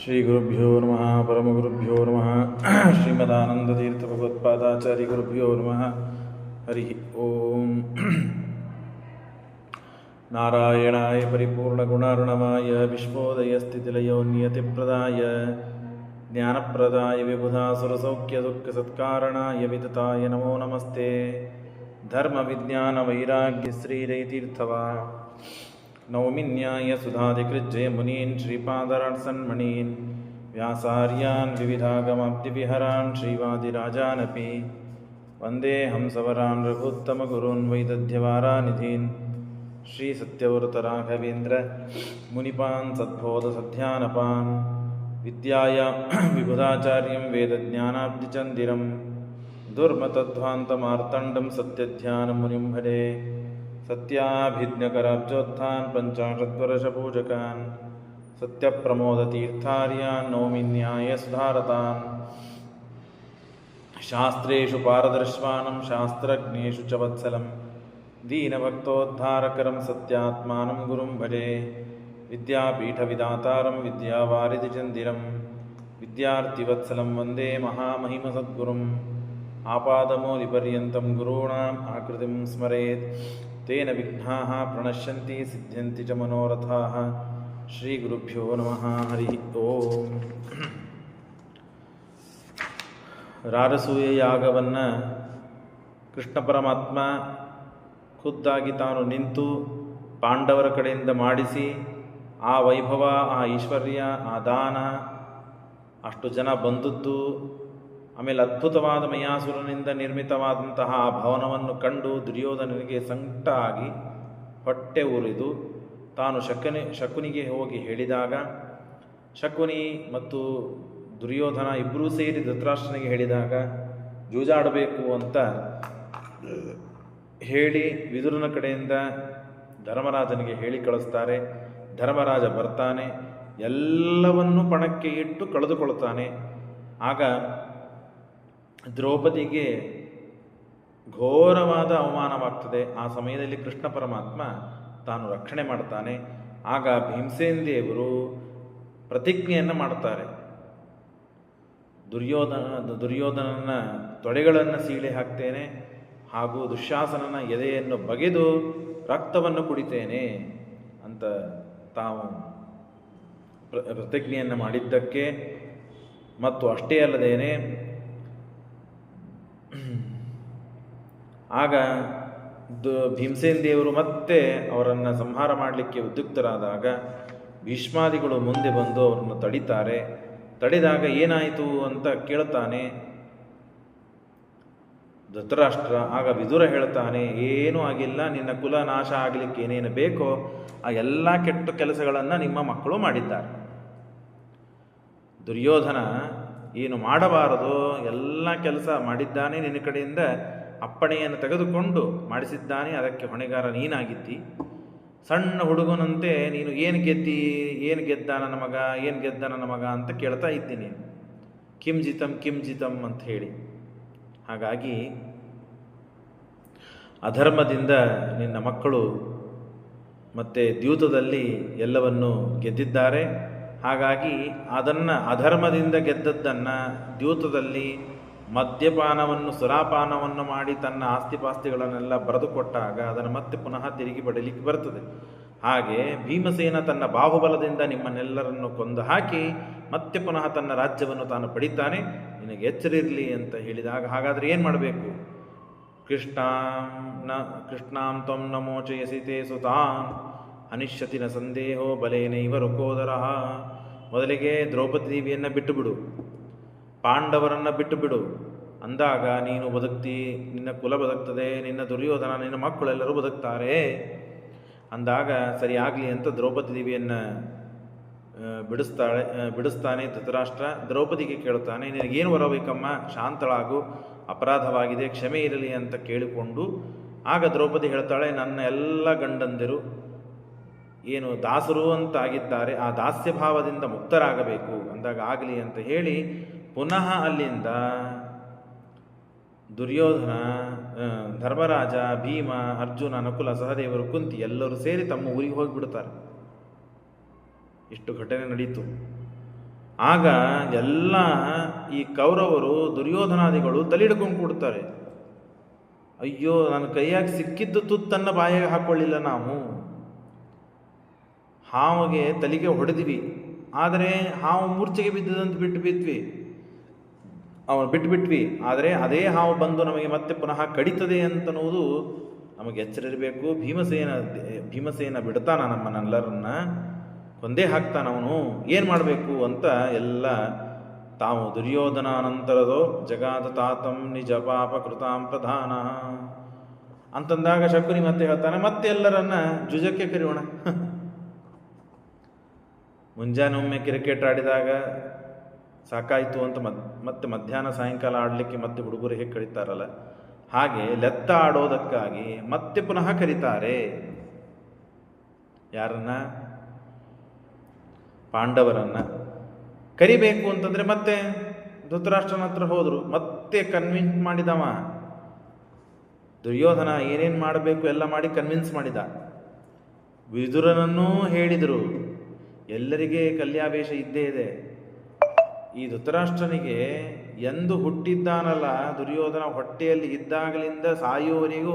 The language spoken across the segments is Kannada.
ಶ್ರೀಗುರುಭ್ಯೋ ನಮಃ ಪರಮಗುರುಭ್ಯೋ ನಮಃ ಶ್ರೀಮದಾನಂದತೀರ್ಥಭಗವತ್ಪಾದಾಚಾರ್ಯಗುರುಭ್ಯೋ ನಮಃ ಹರಿ ಓಂ. ನಾರಾಯಣಾಯ ಪರಿಪೂರ್ಣಗುಣಾರ್ಣವಾಯ ವಿಶ್ವೋದಯಸ್ಥಿತಿಲಯೋ ನಿಯತಿಪ್ರದಾಯ ಜ್ಞಾನಪ್ರದಾಯ ವಿಬುಧಾಸುರಸೌಖ್ಯದುಃಖಸತ್ಕಾರಣಾಯ ವಿತತಾಯ ನಮೋ ನಮಸ್ತೆ. ಧರ್ಮವಿಜ್ಞಾನವೈರಾಗ್ಯಶ್ರೀರೈತೀರ್ಥವಾ ನೌಮಿನ್ಯಾಯ ಸುಧಾಧಿಕೃಜ್ಜಯ ಮುನೀನ್ ಶ್ರೀಪಾದರಾಟ್ಸನ್ಮಣೀನ್ ವ್ಯಾಸಾರ್ಯಾನ್ ವಿವಿಧಾಗಮಾಬ್ಧಿವಿಹರಾನ್ ಶ್ರೀವಾದಿರಾಜಾನಪಿ ವಂದೇ ಹಂಸವರಾನ್ ರಘುತ್ತಮಗುರುನ್ ವೈದಧ್ಯವಾರಾನಿಧೀನ್ ಶ್ರೀ ಸತ್ಯವೃತರಾಘವೇಂದ್ರ ಮುನಿಪಾನ್ ಸದ್ಬೋಧಸಧ್ಯಾನಪಾನ್ ವಿದ್ಯಾಯ ವಿಬುಧಾಚಾರ್ಯಂ ವೇದಜ್ಞಾನಾಬ್ಧಿಚಂದಿರಂ ದುರ್ಮತಧ್ವಾಂತಮಾರ್ತಂಡಂ ಸತ್ಯಧ್ಯಾನಮುನಿಂ ಭಜೆ. ಸತ್ಯಾಭಿಜ್ಞಕರಾಬ್ಜೋತ್ಥಾನ್ ಪಂಚಾಶದ್ವರ್ಷಪೂಜಕಾನ್ ಸತ್ಯಪ್ರಮೋದತೀರ್ಥಾರ್ಯಾನ್ ನೌಮಿನ್ಯಾಯ ಸುಧಾರತಾನ್ ಶಾಸ್ತ್ರೇಷು ಪಾರದರ್ಶ್ವಾನಂ ಶಾಸ್ತ್ರಜ್ಞೇಷು ಚ ವತ್ಸಲಂ ದೀನಭಕ್ತೋದ್ಧಾರಕರಂ ಸತ್ಯಾತ್ಮಾನಂ ಗುರುಂ ಭಜೆ. ವಿದ್ಯಾಪೀಠವಿದಾತಾರಂ ವಿದ್ಯಾವಾರಿಧಿಚಂದಿರಂ ವಿದ್ಯಾರ್ಥಿವತ್ಸಲಂ ವಂದೇ ಮಹಾಮಹಿಮಸದ್ಗುರುಂ ಆಪಾದಮೌಲಿಪರ್ಯಂతం ಗುರುಣಾಂ ಆಕೃತಿಂ ಸ್ಮರೇತ್ ತೇನ ವಿಘ್ನಾಃ ಪ್ರಣಶ್ಯಂತಿ ಸಿದ್ಧ್ಯಂತಿ ಚ ಮನೋರಥಾಃ. ಶ್ರೀ ಗುರುಭ್ಯೋ ನಮಃ ಹರಿ ಓಂ. ರಾರಸೂಯ ಯಾಗವನ್ನು ಕೃಷ್ಣ ಪರಮಾತ್ಮ ಖುದ್ದಾಗಿ ತಾನು ನಿಂತು ಪಾಂಡವರ ಕಡೆಯಿಂದ ಮಾಡಿಸಿ ಆ ವೈಭವ, ಆ ಐಶ್ವರ್ಯ, ಆ ದಾನ, ಅಷ್ಟು ಜನ ಬಂದದ್ದು, ಆಮೇಲೆ ಅದ್ಭುತವಾದ ಮಯಾಸುರನಿಂದ ನಿರ್ಮಿತವಾದಂತಹ ಆ ಭವನವನ್ನು ಕಂಡು ದುರ್ಯೋಧನನಿಗೆ ಸಂಕಟ ಆಗಿ ಹೊಟ್ಟೆ ಉರಿದು ತಾನು ಶಕುನಿಗೆ ಹೋಗಿ ಹೇಳಿದಾಗ, ಶಕುನಿ ಮತ್ತು ದುರ್ಯೋಧನ ಇಬ್ಬರೂ ಸೇರಿ ಧೃತರಾಷ್ಟ್ರನಿಗೆ ಹೇಳಿದಾಗ ಜೂಜಾಡಬೇಕು ಅಂತ ಹೇಳಿ ವಿದುರನ ಕಡೆಯಿಂದ ಧರ್ಮರಾಜನಿಗೆ ಹೇಳಿ ಕಳಿಸ್ತಾರೆ. ಧರ್ಮರಾಜ ಬರ್ತಾನೆ, ಎಲ್ಲವನ್ನೂ ಪಣಕ್ಕೆ ಇಟ್ಟು ಕಳೆದುಕೊಳ್ತಾನೆ. ಆಗ ದ್ರೌಪದಿಗೆ ಘೋರವಾದ ಅವಮಾನವಾಗ್ತದೆ. ಆ ಸಮಯದಲ್ಲಿ ಕೃಷ್ಣ ಪರಮಾತ್ಮ ತಾನು ರಕ್ಷಣೆ ಮಾಡ್ತಾನೆ. ಆಗ ಭೀಮಸೇನ ದೇವರು ಪ್ರತಿಜ್ಞೆಯನ್ನು ಮಾಡ್ತಾರೆ. ದುರ್ಯೋಧನನ ತೊಡೆಗಳನ್ನು ಸೀಳಿ ಹಾಕ್ತೇನೆ ಹಾಗೂ ದುಶ್ಯಾಸನನ ಎದೆಯನ್ನು ಬಗೆದು ರಕ್ತವನ್ನು ಕುಡಿತೇನೆ ಅಂತ ತಾವು ಪ್ರತಿಜ್ಞೆಯನ್ನು ಮಾಡಿದ್ದಕ್ಕೆ, ಮತ್ತು ಅಷ್ಟೇ ಅಲ್ಲದೇನೆ ಆಗ ಭೀಮಸೇನ ದೇವರು ಮತ್ತೆ ಅವರನ್ನು ಸಂಹಾರ ಮಾಡಲಿಕ್ಕೆ ಉದ್ಯುಕ್ತರಾದಾಗ ಭೀಷ್ಮಾದಿಗಳು ಮುಂದೆ ಬಂದು ಅವರನ್ನು ತಡಿತಾರೆ. ತಡೆದಾಗ ಏನಾಯಿತು ಅಂತ ಕೇಳ್ತಾನೆ ಧೃತರಾಷ್ಟ್ರ. ಆಗ ವಿದುರ ಹೇಳ್ತಾನೆ, ಏನೂ ಆಗಿಲ್ಲ, ನಿನ್ನ ಕುಲ ನಾಶ ಆಗಲಿಕ್ಕೆ ಏನೇನು ಬೇಕೋ ಆ ಎಲ್ಲ ಕೆಟ್ಟ ಕೆಲಸಗಳನ್ನು ನಿಮ್ಮ ಮಕ್ಕಳು ಮಾಡಿದ್ದಾರೆ. ದುರ್ಯೋಧನ ಏನು ಮಾಡಬಾರದು ಎಲ್ಲ ಕೆಲಸ ಮಾಡಿದ್ದಾನೆ, ನಿನ್ನ ಕಡೆಯಿಂದ ಅಪ್ಪಣೆಯನ್ನು ತೆಗೆದುಕೊಂಡು ಮಾಡಿಸಿದ್ದಾನೆ, ಅದಕ್ಕೆ ಹೊಣೆಗಾರ ನೀನಾಗಿದ್ದಿ. ಸಣ್ಣ ಹುಡುಗನಂತೆ ನೀನು ಏನು ಗೆದ್ದ ನನ್ನ ಮಗ ಅಂತ ಕೇಳ್ತಾ ಇದ್ದೀನಿ, ಕಿಂ ಜಿತಂ ಅಂತ ಹೇಳಿ. ಹಾಗಾಗಿ ಅಧರ್ಮದಿಂದ ನಿನ್ನ ಮಕ್ಕಳು ಮತ್ತು ದ್ಯೂತದಲ್ಲಿ ಎಲ್ಲವನ್ನು ಗೆದ್ದಿದ್ದಾರೆ. ಹಾಗಾಗಿ ಅಧರ್ಮದಿಂದ ಗೆದ್ದದ್ದನ್ನು ದ್ಯೂತದಲ್ಲಿ ಮದ್ಯಪಾನವನ್ನು ಸುರಾಪಾನವನ್ನು ಮಾಡಿ ತನ್ನ ಆಸ್ತಿಪಾಸ್ತಿಗಳನ್ನೆಲ್ಲ ಬರೆದುಕೊಟ್ಟಾಗ ಅದನ್ನು ಮತ್ತೆ ಪುನಃ ತಿರುಗಿ ಪಡೀಲಿಕ್ಕೆ ಬರ್ತದೆ. ಹಾಗೆ ಭೀಮಸೇನ ತನ್ನ ಬಾಹುಬಲದಿಂದ ನಿಮ್ಮನ್ನೆಲ್ಲರನ್ನು ಕೊಂದು ಹಾಕಿ ಮತ್ತೆ ಪುನಃ ತನ್ನ ರಾಜ್ಯವನ್ನು ತಾನು ಪಡಿತಾನೆ, ನಿನಗೆ ಎಚ್ಚರಿರಲಿ ಅಂತ ಹೇಳಿದಾಗ, ಹಾಗಾದರೆ ಏನು ಮಾಡಬೇಕು? ಕೃಷ್ಣಾಂ ತ್ವಂ ನಮೋಚಯಸಿ ತೇ ಸುತಾನ್ ಅನಿಶ್ಯತಿ ನ ಸಂದೇಹೋ ಬಲೇನೈವ ರುಕೋದರಃ. ಮೊದಲಿಗೆ ದ್ರೌಪದಿ ದೇವಿಯನ್ನು ಬಿಟ್ಟು ಬಿಡು, ಪಾಂಡವರನ್ನು ಬಿಟ್ಟು ಬಿಡು ಅಂದಾಗ ನೀನು ಬದುಕ್ತಿ, ನಿನ್ನ ಕುಲ ಬದುಕ್ತದೆ, ನಿನ್ನ ದುರ್ಯೋಧನ, ನಿನ್ನ ಮಕ್ಕಳೆಲ್ಲರೂ ಬದುಕ್ತಾರೆ ಅಂದಾಗ ಸರಿ ಆಗಲಿ ಅಂತ ದ್ರೌಪದಿ ದೇವಿಯನ್ನು ಬಿಡಿಸ್ತಾನೆ ಧೃತರಾಷ್ಟ್ರ. ದ್ರೌಪದಿಗೆ ಕೇಳ್ತಾನೆ, ನಿನಗೇನು ಬರಬೇಕಮ್ಮ, ಶಾಂತಳಾಗು, ಅಪರಾಧವಾಗಿದೆ, ಕ್ಷಮೆ ಇರಲಿ ಅಂತ ಕೇಳಿಕೊಂಡು ಆಗ ದ್ರೌಪದಿ ಹೇಳ್ತಾಳೆ, ನನ್ನ ಎಲ್ಲ ಗಂಡಂದಿರು ಏನು ದಾಸರು ಅಂತಾಗಿದ್ದಾರೆ, ಆ ದಾಸ್ಯ ಭಾವದಿಂದ ಮುಕ್ತರಾಗಬೇಕು ಅಂದಾಗ ಆಗಲಿ ಅಂತ ಹೇಳಿ ಪುನಃ ಅಲ್ಲಿಂದ ದುರ್ಯೋಧನ, ಧರ್ಮರಾಜ, ಭೀಮ, ಅರ್ಜುನ, ನಕುಲ, ಸಹದೇವರು, ಕುಂತಿ ಎಲ್ಲರೂ ಸೇರಿ ತಮ್ಮ ಊರಿಗೆ ಹೋಗಿಬಿಡ್ತಾರೆ. ಇಷ್ಟು ಘಟನೆ ನಡೀತು. ಆಗ ಎಲ್ಲ ಈ ಕೌರವರು ದುರ್ಯೋಧನಾದಿಗಳು ತಲೆಹಿಡ್ಕೊಂಡು ಕೊಡ್ತಾರೆ. ಅಯ್ಯೋ, ನನ್ನ ಕೈಯಾಗಿ ಸಿಕ್ಕಿದ್ದು ತುತ್ತನ್ನು ಬಾಯಿಗೆ ಹಾಕ್ಕೊಳ್ಳಿಲ್ಲ ನಾವು, ಹಾವಿಗೆ ತಲೆಗೆ ಹೊಡೆದ್ವಿ, ಆದರೆ ಹಾವು ಮೂರ್ಛೆಗೆ ಬಿದ್ದದಂತ ಬಿಟ್ಬಿಟ್ವಿ. ಆದರೆ ಅದೇ ಹಾವು ಬಂದು ನಮಗೆ ಮತ್ತೆ ಪುನಃ ಕಡಿತದೆ ಅಂತನ್ನುವುದು ನಮಗೆ ಎಚ್ಚರ ಇರಬೇಕು. ಭೀಮಸೇನ ಬಿಡ್ತಾನ ನಮ್ಮನ್ನೆಲ್ಲರನ್ನ, ಕೊಂದೇ ಹಾಕ್ತಾನವನು, ಏನು ಮಾಡಬೇಕು ಅಂತ ಎಲ್ಲ ತಾವು ದುರ್ಯೋಧನಾನಂತರದೋ ಜಗಾದ ತಾತಂ ನಿಜ ಪಾಪ ಕೃತಾಂ ಪ್ರಧಾನ ಅಂತಂದಾಗ ಶಕುನಿ ಮತ್ತೆ ಹೇಳ್ತಾನೆ, ಮತ್ತೆ ಎಲ್ಲರನ್ನ ಜುಜಕ್ಕೆ ಕರೆಯೋಣ. ಮುಂಜಾನೆ ಒಮ್ಮೆ ಕ್ರಿಕೆಟ್ ಆಡಿದಾಗ ಸಾಕಾಯಿತು ಅಂತ ಮತ್ತೆ ಮಧ್ಯಾಹ್ನ ಸಾಯಂಕಾಲ ಆಡಲಿಕ್ಕೆ ಮತ್ತೆ ಹುಡುಗರು ಹೇಗೆ ಕರೀತಾರಲ್ಲ, ಹಾಗೆ ಲೆತ್ತ ಆಡೋದಕ್ಕಾಗಿ ಮತ್ತೆ ಪುನಃ ಕರೀತಾರೆ. ಯಾರನ್ನ? ಪಾಂಡವರನ್ನ ಕರಿಬೇಕು ಅಂತಂದ್ರೆ ಮತ್ತೆ ಧೃತರಾಷ್ಟ್ರನ ಹತ್ರ ಹೋದ್ರು, ಮತ್ತೆ ಕನ್ವಿನ್ಸ್ ಮಾಡಿದವ. ದುರ್ಯೋಧನ ಏನೇನು ಮಾಡಬೇಕು ಎಲ್ಲ ಮಾಡಿ ಕನ್ವಿನ್ಸ್ ಮಾಡಿದ. ವಿದುರನನ್ನೂ ಹೇಳಿದರು. ಎಲ್ಲರಿಗೆ ಕಲ್ಯಾವೇಶ ಇದ್ದೇ ಇದೆ. ಈ ಧೃತರಾಷ್ಟ್ರನಿಗೆ ಎಂದು ಹುಟ್ಟಿದ್ದಾನಲ್ಲ ದುರ್ಯೋಧನ, ಹೊಟ್ಟೆಯಲ್ಲಿ ಇದ್ದಾಗಲಿಂದ ಸಾಯುವವರೆಗೂ,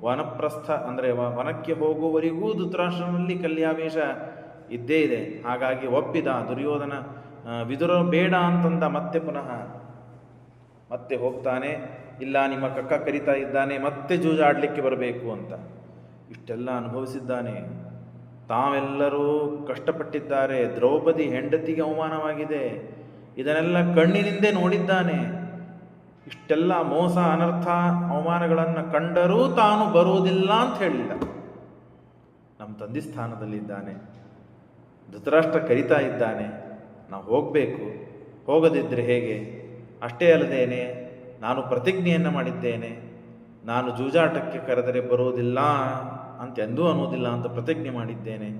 ವನಪ್ರಸ್ಥ ಅಂದರೆ ವನಕ್ಕೆ ಹೋಗುವವರೆಗೂ ಧೃತರಾಷ್ಟ್ರನಲ್ಲಿ ಕಲ್ಯಾವೇಶ ಇದ್ದೇ ಇದೆ. ಹಾಗಾಗಿ ಒಪ್ಪಿದ ದುರ್ಯೋಧನ. ವಿದುರ ಬೇಡ ಅಂತಂದ, ಮತ್ತೆ ಪುನಃ ಮತ್ತೆ ಹೋಗ್ತಾನೆ. ಇಲ್ಲ, ನಿಮ್ಮ ಕಕ್ಕ ಕರಿತಾ ಇದ್ದಾನೆ, ಮತ್ತೆ ಜೂಜಾಡಲಿಕ್ಕೆ ಬರಬೇಕು ಅಂತ. ಇಷ್ಟೆಲ್ಲ ಅನುಭವಿಸಿದ್ದಾನೆ. ತಾವೆಲ್ಲರೂ ಕಷ್ಟಪಟ್ಟಿದ್ದಾರೆ. ದ್ರೌಪದಿ ಹೆಂಡತಿಗೆ ಅವಮಾನವಾಗಿದೆ. ಇದನ್ನೆಲ್ಲ ಕಣ್ಣಿನಿಂದೇ ನೋಡಿದ್ದಾನೆ. ಇಷ್ಟೆಲ್ಲ ಮೋಸ, ಅನರ್ಥ, ಅವಮಾನಗಳನ್ನು ಕಂಡರೂ ತಾನು ಬರುವುದಿಲ್ಲ ಅಂತ ಹೇಳಿಲ್ಲ. ನಮ್ಮ ತಂದೆ ಸ್ಥಾನದಲ್ಲಿದ್ದಾನೆ. ಧೃತರಾಷ್ಟ್ರ ಕರಿತಾ ಇದ್ದಾನೆ, ನಾವು ಹೋಗಬೇಕು. ಹೋಗದಿದ್ದರೆ ಹೇಗೆ? ಅಷ್ಟೇ ಅಲ್ಲದೇನೆ ನಾನು ಪ್ರತಿಜ್ಞೆಯನ್ನು ಮಾಡಿದ್ದೇನೆ, ನಾನು ಜೂಜಾಟಕ್ಕೆ ಕರೆದರೆ ಬರುವುದಿಲ್ಲ ಅಂತ ಎಂದೂ ಅನ್ನೋದಿಲ್ಲ ಅಂತ ಪ್ರತಿಜ್ಞೆ ಮಾಡಿದ್ದೇನೆ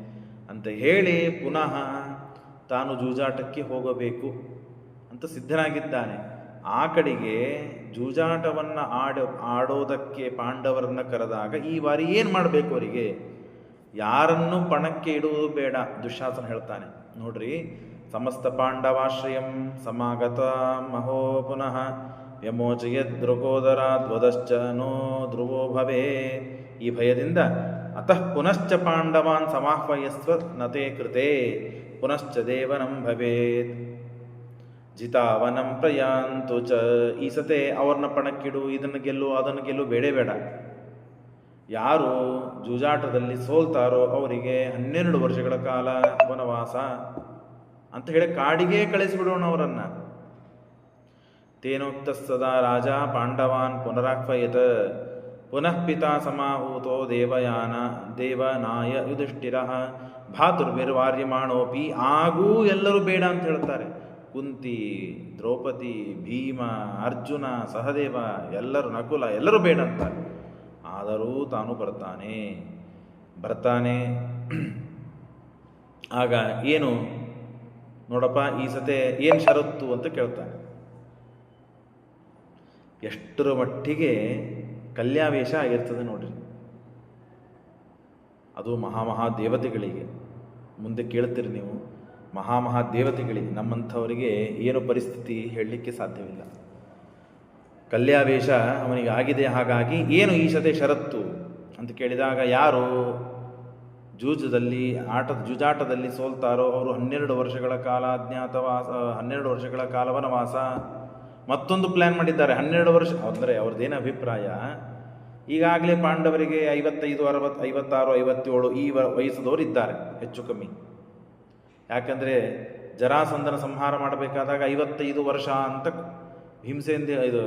ಅಂತ ಹೇಳಿ ಪುನಃ ತಾನು ಜೂಜಾಟಕ್ಕೆ ಹೋಗಬೇಕು ಅಂತ ಸಿದ್ಧನಾಗಿದ್ದಾನೆ. ಆ ಕಡೆಗೆ ಜೂಜಾಟವನ್ನು ಆಡೋದಕ್ಕೆ ಪಾಂಡವರನ್ನು ಕರೆದಾಗ ಈ ಬಾರಿ ಏನು ಮಾಡಬೇಕು? ಅವರಿಗೆ ಯಾರನ್ನು ಪಣಕ್ಕೆ ಇಡುವುದು ಬೇಡ. ದುಶ್ಯಾಸನ ಹೇಳ್ತಾನೆ ನೋಡ್ರಿ, ಸಮಸ್ತ ಪಾಂಡವಾಶ್ರಯಂ ಸಮಾಗತ ಮಹೋ ಪುನಃ ವ್ಯಮೋಚಯದ್ ದೃಕೋದರಾದ್ವದಶ್ಚ ನೋ ಧ್ರುವೋ ಭವೇ. ಈ ಭಯದಿಂದ ಅತಃ ಪುನಶ್ಚ ಪಾಂಡವಾನ್ ಸಮಾಹ್ವಯಸ್ವ ನತೆ ಕೃತೆ ಪುನಶ್ಚ ದೇವನಂ ಭವೇತ್ ಜಿತಾವನಂ ಪ್ರಯಾಂತು ಚ. ಈ ಸತೆ ಅವ್ರನ್ನ ಪಣಕ್ಕಿಡು, ಇದನ್ನು ಗೆಲ್ಲು ಅದನ್ನು ಗೆಲ್ಲು ಬೇಡೇ ಬೇಡ. ಯಾರು ಜೂಜಾಟದಲ್ಲಿ ಸೋಲ್ತಾರೋ ಅವರಿಗೆ 12 ವರ್ಷಗಳ ಕಾಲ ವನವಾಸ ಅಂತ ಹೇಳಿ ಕಾಡಿಗೆ ಕಳಿಸಿಬಿಡೋಣ ಅವರನ್ನ. ತೇನೋಕ್ತ ಸದಾ ರಾಜ ಪಾಂಡವಾನ್ ಪುನರಾಹ್ವಯತ ಪುನಃ ಪಿತಾ ಸಮಾಹೂತೋ ದೇವನಾಯ ಯುಧಿಷ್ಠಿರಃ ಭಾತುರ್ವಿರ್ವಾರ್ಯಮಾಣೋಪಿ. ಆಗೂ ಎಲ್ಲರೂ ಬೇಡ ಅಂತ ಹೇಳ್ತಾರೆ. ಕುಂತಿ, ದ್ರೌಪದಿ, ಭೀಮ, ಅರ್ಜುನ, ಸಹದೇವ, ಎಲ್ಲರೂ, ನಕುಲ, ಎಲ್ಲರೂ ಬೇಡ ಅಂತಾರೆ. ಆದರೂ ತಾನು ಬರ್ತಾನೆ. ಆಗ ಏನು ನೋಡಪ್ಪ, ಈ ಸತೆ ಏನು ಷರತ್ತು ಅಂತ ಕೇಳ್ತಾನೆ. ಎಷ್ಟರ ಮಟ್ಟಿಗೆ ಕಲ್ಯಾವೇಶ ಆಗಿರ್ತದೆ ನೋಡ್ರಿ. ಅದು ಮಹಾದೇವತೆಗಳಿಗೆ. ಮುಂದೆ ಕೇಳ್ತೀರಿ ನೀವು, ಮಹಾದೇವತೆಗಳಿಗೆ. ನಮ್ಮಂಥವರಿಗೆ ಏನು ಪರಿಸ್ಥಿತಿ ಹೇಳಲಿಕ್ಕೆ ಸಾಧ್ಯವಿಲ್ಲ. ಕಲ್ಯಾವೇಶ ಅವನಿಗೆ ಆಗಿದೆ. ಹಾಗಾಗಿ ಏನು ಈ ಸತೆ ಷರತ್ತು ಅಂತ ಕೇಳಿದಾಗ, ಯಾರು ಜೂಜಾಟದಲ್ಲಿ ಸೋಲ್ತಾರೋ ಅವರು 12 ವರ್ಷಗಳ ಕಾಲ ಅಜ್ಞಾತವಾಸ, 12 ವರ್ಷಗಳ ಕಾಲ ವನವಾಸ. ಮತ್ತೊಂದು ಪ್ಲ್ಯಾನ್ ಮಾಡಿದ್ದಾರೆ. 12 ವರ್ಷ ಅಂದರೆ ಅವ್ರದ್ದೇನು ಅಭಿಪ್ರಾಯ, ಈಗಾಗಲೇ ಪಾಂಡವರಿಗೆ 55, 60, 56, 57 ಈ ವಯಸ್ಸದವರು ಇದ್ದಾರೆ ಹೆಚ್ಚು ಕಮ್ಮಿ. ಯಾಕಂದರೆ ಜರಾಸಂಧನ ಸಂಹಾರ ಮಾಡಬೇಕಾದಾಗ 55 ವರ್ಷ ಅಂತ ಭೀಮಸೇನ ಇದು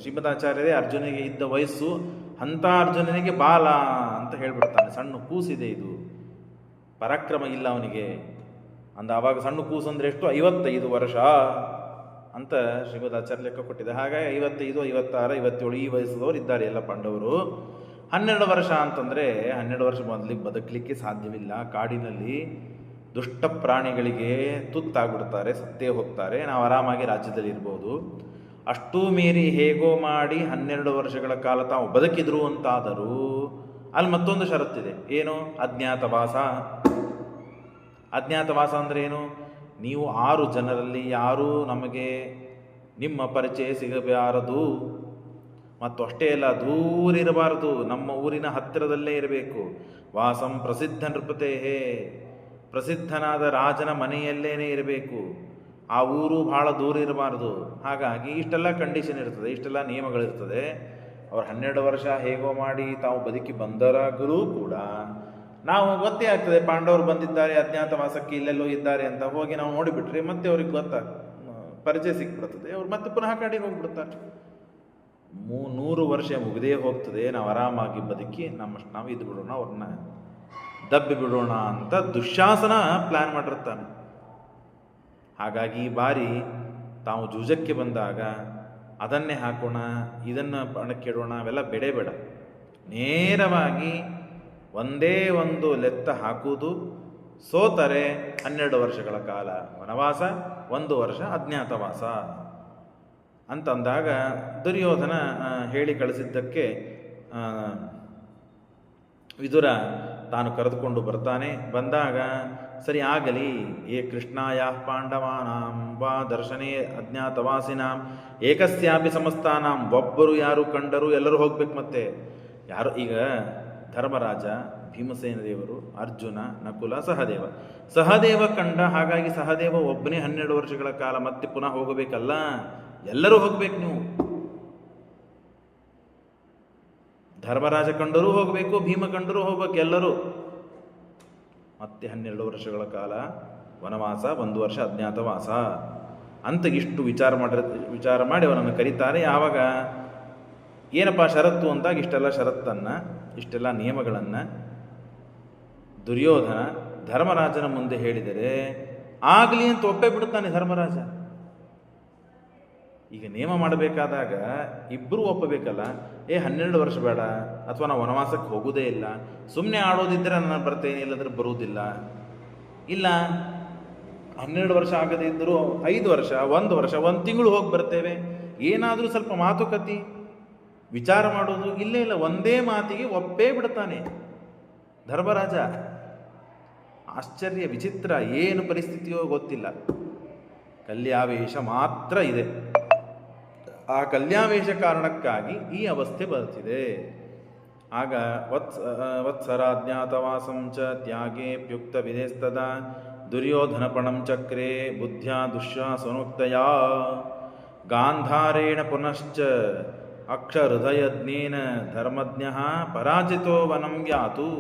ಶ್ರೀಮದಾಚಾರ್ಯರೇ ಅರ್ಜುನಿಗೆ ಇದ್ದ ವಯಸ್ಸು, ಅಂಥ ಅರ್ಜುನನಿಗೆ ಬಾಲ ಅಂತ ಹೇಳ್ಬಿಡ್ತಾನೆ. ಸಣ್ಣ ಕೂಸಿದೆ, ಇದು ಪರಾಕ್ರಮ ಇಲ್ಲ ಅವನಿಗೆ ಅಂದ. ಆವಾಗ ಸಣ್ಣ ಕೂಸು ಅಂದರೆ ಎಷ್ಟು? 55 ವರ್ಷ ಅಂತ ಶ್ರೀಮದಾಚಾರ್ಯ ಲೆಕ್ಕ ಕೊಟ್ಟಿದೆ. ಹಾಗಾಗಿ 55, 56, 57 ಈ ವಯಸ್ಸದವರು ಇದ್ದಾರೆ ಎಲ್ಲ ಪಾಂಡವರು. 12 ವರ್ಷ ಅಂತಂದರೆ 12 ವರ್ಷ ಮೊದಲಿಗೆ ಬದುಕಲಿಕ್ಕೆ ಸಾಧ್ಯವಿಲ್ಲ. ಕಾಡಿನಲ್ಲಿ ದುಷ್ಟ ಪ್ರಾಣಿಗಳಿಗೆ ತುತ್ತಾಗ್ಬಿಡ್ತಾರೆ, ಸತ್ತೇ ಹೋಗ್ತಾರೆ. ನಾವು ಆರಾಮಾಗಿ ರಾಜ್ಯದಲ್ಲಿ ಇರ್ಬೋದು. ಅಷ್ಟೂ ಮೀರಿ ಹೇಗೋ ಮಾಡಿ 12 ವರ್ಷಗಳ ಕಾಲ ತಾವು ಬದುಕಿದ್ರು ಅಂತಾದರೂ ಅಲ್ಲಿ ಮತ್ತೊಂದು ಷರತ್ತಿದೆ. ಏನು? ಅಜ್ಞಾತವಾಸ. ಅಜ್ಞಾತವಾಸ ಅಂದರೆ ಏನು? ನೀವು 6 ಜನರಲ್ಲಿ ಯಾರೂ ನಮಗೆ ನಿಮ್ಮ ಪರಿಚಯ ಸಿಗಬಾರದು, ಮತ್ತು ಅಷ್ಟೇ ಅಲ್ಲ ದೂರಿರಬಾರದು, ನಮ್ಮ ಊರಿನ ಹತ್ತಿರದಲ್ಲೇ ಇರಬೇಕು. ವಾಸಂ ಪ್ರಸಿದ್ಧ ನೃಪತೇಹೇ, ಪ್ರಸಿದ್ಧನಾದ ರಾಜನ ಮನೆಯಲ್ಲೇನೇ ಇರಬೇಕು. ಆ ಊರು ಬಹಳ ದೂರ ಇರಬಾರ್ದು. ಹಾಗಾಗಿ ಇಷ್ಟೆಲ್ಲ ಕಂಡೀಷನ್ ಇರ್ತದೆ, ಇಷ್ಟೆಲ್ಲ ನಿಯಮಗಳಿರ್ತದೆ. ಅವ್ರು 12 ವರ್ಷ ಹೇಗೋ ಮಾಡಿ ತಾವು ಬದುಕಿ ಬಂದರಾಗಲೂ ಕೂಡ ನಾವು ಗೊತ್ತೇ ಆಗ್ತದೆ ಪಾಂಡವರು ಬಂದಿದ್ದಾರೆ ಅಜ್ಞಾತವಾಸಕ್ಕೆ, ಇಲ್ಲೆಲ್ಲೋ ಇದ್ದಾರೆ ಅಂತ ಹೋಗಿ ನಾವು ನೋಡಿಬಿಟ್ರೆ ಮತ್ತೆ ಅವ್ರಿಗೆ ಪರಿಚಯ ಸಿಕ್ಬಿಡ್ತದೆ. ಅವ್ರು ಮತ್ತೆ ಪುನಃ ಕಾಡಿಗೆ ಹೋಗ್ಬಿಡ್ತಾರೆ. 100 ವರ್ಷ ಮುಗಿದೇ ಹೋಗ್ತದೆ, ನಾವು ಆರಾಮಾಗಿ ಬದುಕಿ ನಮ್ಮಷ್ಟು ನಾವು ಇದು ಬಿಡೋಣ, ಅವ್ರನ್ನ ದಬ್ಬಿ ಬಿಡೋಣ ಅಂತ ದುಶ್ಯಾಸನ ಪ್ಲ್ಯಾನ್ ಮಾಡಿರ್ತಾನೆ. ಹಾಗಾಗಿ ಈ ಬಾರಿ ತಾವು ಜೂಜಕ್ಕೆ ಬಂದಾಗ ಅದನ್ನೇ ಹಾಕೋಣ, ಇದನ್ನು ಪಣಕ್ಕಿಡೋಣ, ಅವೆಲ್ಲ ಬೇಡ. ನೇರವಾಗಿ ಒಂದೇ ಒಂದು ಲೆತ್ತ ಹಾಕುವುದು. ಸೋತರೆ 12 ವರ್ಷಗಳ ಕಾಲ ವನವಾಸ, 1 ವರ್ಷ ಅಜ್ಞಾತವಾಸ ಅಂತಂದಾಗ ದುರ್ಯೋಧನ ಹೇಳಿ ಕಳಿಸಿದ್ದಕ್ಕೆ ವಿದುರ ತಾನು ಕರೆದುಕೊಂಡು ಬರ್ತಾನೆ. ಬಂದಾಗ ಸರಿ ಆಗಲಿ, ಏ ಕೃಷ್ಣಾಯ ಪಾಂಡವಾನಾಂ ವಾ ದರ್ಶನೇ ಅಜ್ಞಾತವಾಸಿನಾಂ ಏಕಸ್ಯಾಪಿ ಸಮಸ್ತಾನಾಂ, ಒಬ್ಬರು ಯಾರು ಕಂಡರು ಎಲ್ಲರೂ ಹೋಗ್ಬೇಕು. ಮತ್ತೆ ಯಾರು ಈಗ ಧರ್ಮರಾಜ, ಭೀಮಸೇನ ದೇವರು, ಅರ್ಜುನ, ನಕುಲ, ಸಹದೇವ ಕಂಡ. ಹಾಗಾಗಿ ಸಹದೇವ ಒಬ್ಬನೇ 12 ವರ್ಷಗಳ ಕಾಲ ಮತ್ತೆ ಪುನಃ ಹೋಗಬೇಕಲ್ಲ, ಎಲ್ಲರೂ ಹೋಗ್ಬೇಕು. ನೀವು ಧರ್ಮರಾಜ ಕಂಡರೂ ಹೋಗಬೇಕು, ಭೀಮ ಕಂಡರೂ ಹೋಗ್ಬೇಕು, ಎಲ್ಲರೂ ಮತ್ತೆ 12 ವರ್ಷಗಳ ಕಾಲ ವನವಾಸ, 1 ವರ್ಷ ಅಜ್ಞಾತವಾಸ ಅಂತ ಇಷ್ಟು ವಿಚಾರ ಮಾಡಿ ಅವನನ್ನು ಕರೀತಾರೆ. ಆವಾಗ ಏನಪ್ಪ ಷರತ್ತು ಅಂತಾಗ ಇಷ್ಟೆಲ್ಲ ಷರತ್ತನ್ನು, ಇಷ್ಟೆಲ್ಲ ನಿಯಮಗಳನ್ನು ದುರ್ಯೋಧನ ಧರ್ಮರಾಜನ ಮುಂದೆ ಹೇಳಿದರೆ ಆಗಲಿ ಅಂತ ಒಪ್ಪೇ ಬಿಡುತ್ತಾನೆ ಧರ್ಮರಾಜ. ಈಗ ನೇಮ ಮಾಡಬೇಕಾದಾಗ ಇಬ್ಬರೂ ಒಪ್ಪಬೇಕಲ್ಲ. 12 ವರ್ಷ ಬೇಡ, ಅಥವಾ ನಾವು ವನವಾಸಕ್ಕೆ ಹೋಗುವುದೇ ಇಲ್ಲ, ಸುಮ್ಮನೆ ಆಡೋದಿದ್ದರೆ ನಾನು ಬರ್ತೇನೆ, ಇಲ್ಲದ್ರೆ ಬರುವುದಿಲ್ಲ. ಇಲ್ಲ 12 ವರ್ಷ ಆಗದೇ ಇದ್ದರೂ 5 ವರ್ಷ, 1 ವರ್ಷ, 1 ತಿಂಗಳು ಹೋಗಿ ಬರ್ತೇವೆ, ಏನಾದರೂ ಸ್ವಲ್ಪ ಮಾತುಕತೆ ವಿಚಾರ ಮಾಡೋದು. ಇಲ್ಲ, ಒಂದೇ ಮಾತಿಗೆ ಒಪ್ಪೇ ಬಿಡ್ತಾನೆ ಧರ್ಮರಾಜ. ಆಶ್ಚರ್ಯ, ವಿಚಿತ್ರ, ಏನು ಪರಿಸ್ಥಿತಿಯೋ ಗೊತ್ತಿಲ್ಲ. ಕಲ್ಯಾವೇಶ ಮಾತ್ರ ಇದೆ. ಆ ಕಲ್ಯಾವೇಶ ಕಾರಣಕ್ಕಾಗಿ ಈ ಅವಸ್ಥೆ ಬರ್ತಿದೆ. ಆಗ ವತ್ಸರಾಜ್ಞಾತವಾಸಂ ಚ ತ್ಯಾಗೇ ಪ್ಯುಕ್ತ ವಿಧೇಸ್ತದ ದುರ್ಯೋಧನ ಪಣಂ ಚಕ್ರೇ ಬುದ್ಧ್ಯಾ ದುಶ್ಯಾಸನೋಕ್ತಯ ಗಾಂಧಾರೇಣ ಪುನಶ್ಚ ಅಕ್ಷಹೃದಯಜ್ಞೇನ ಧರ್ಮಜ್ಞ ಪರಾಜಿತೋ ವನಂ ಯಾತು.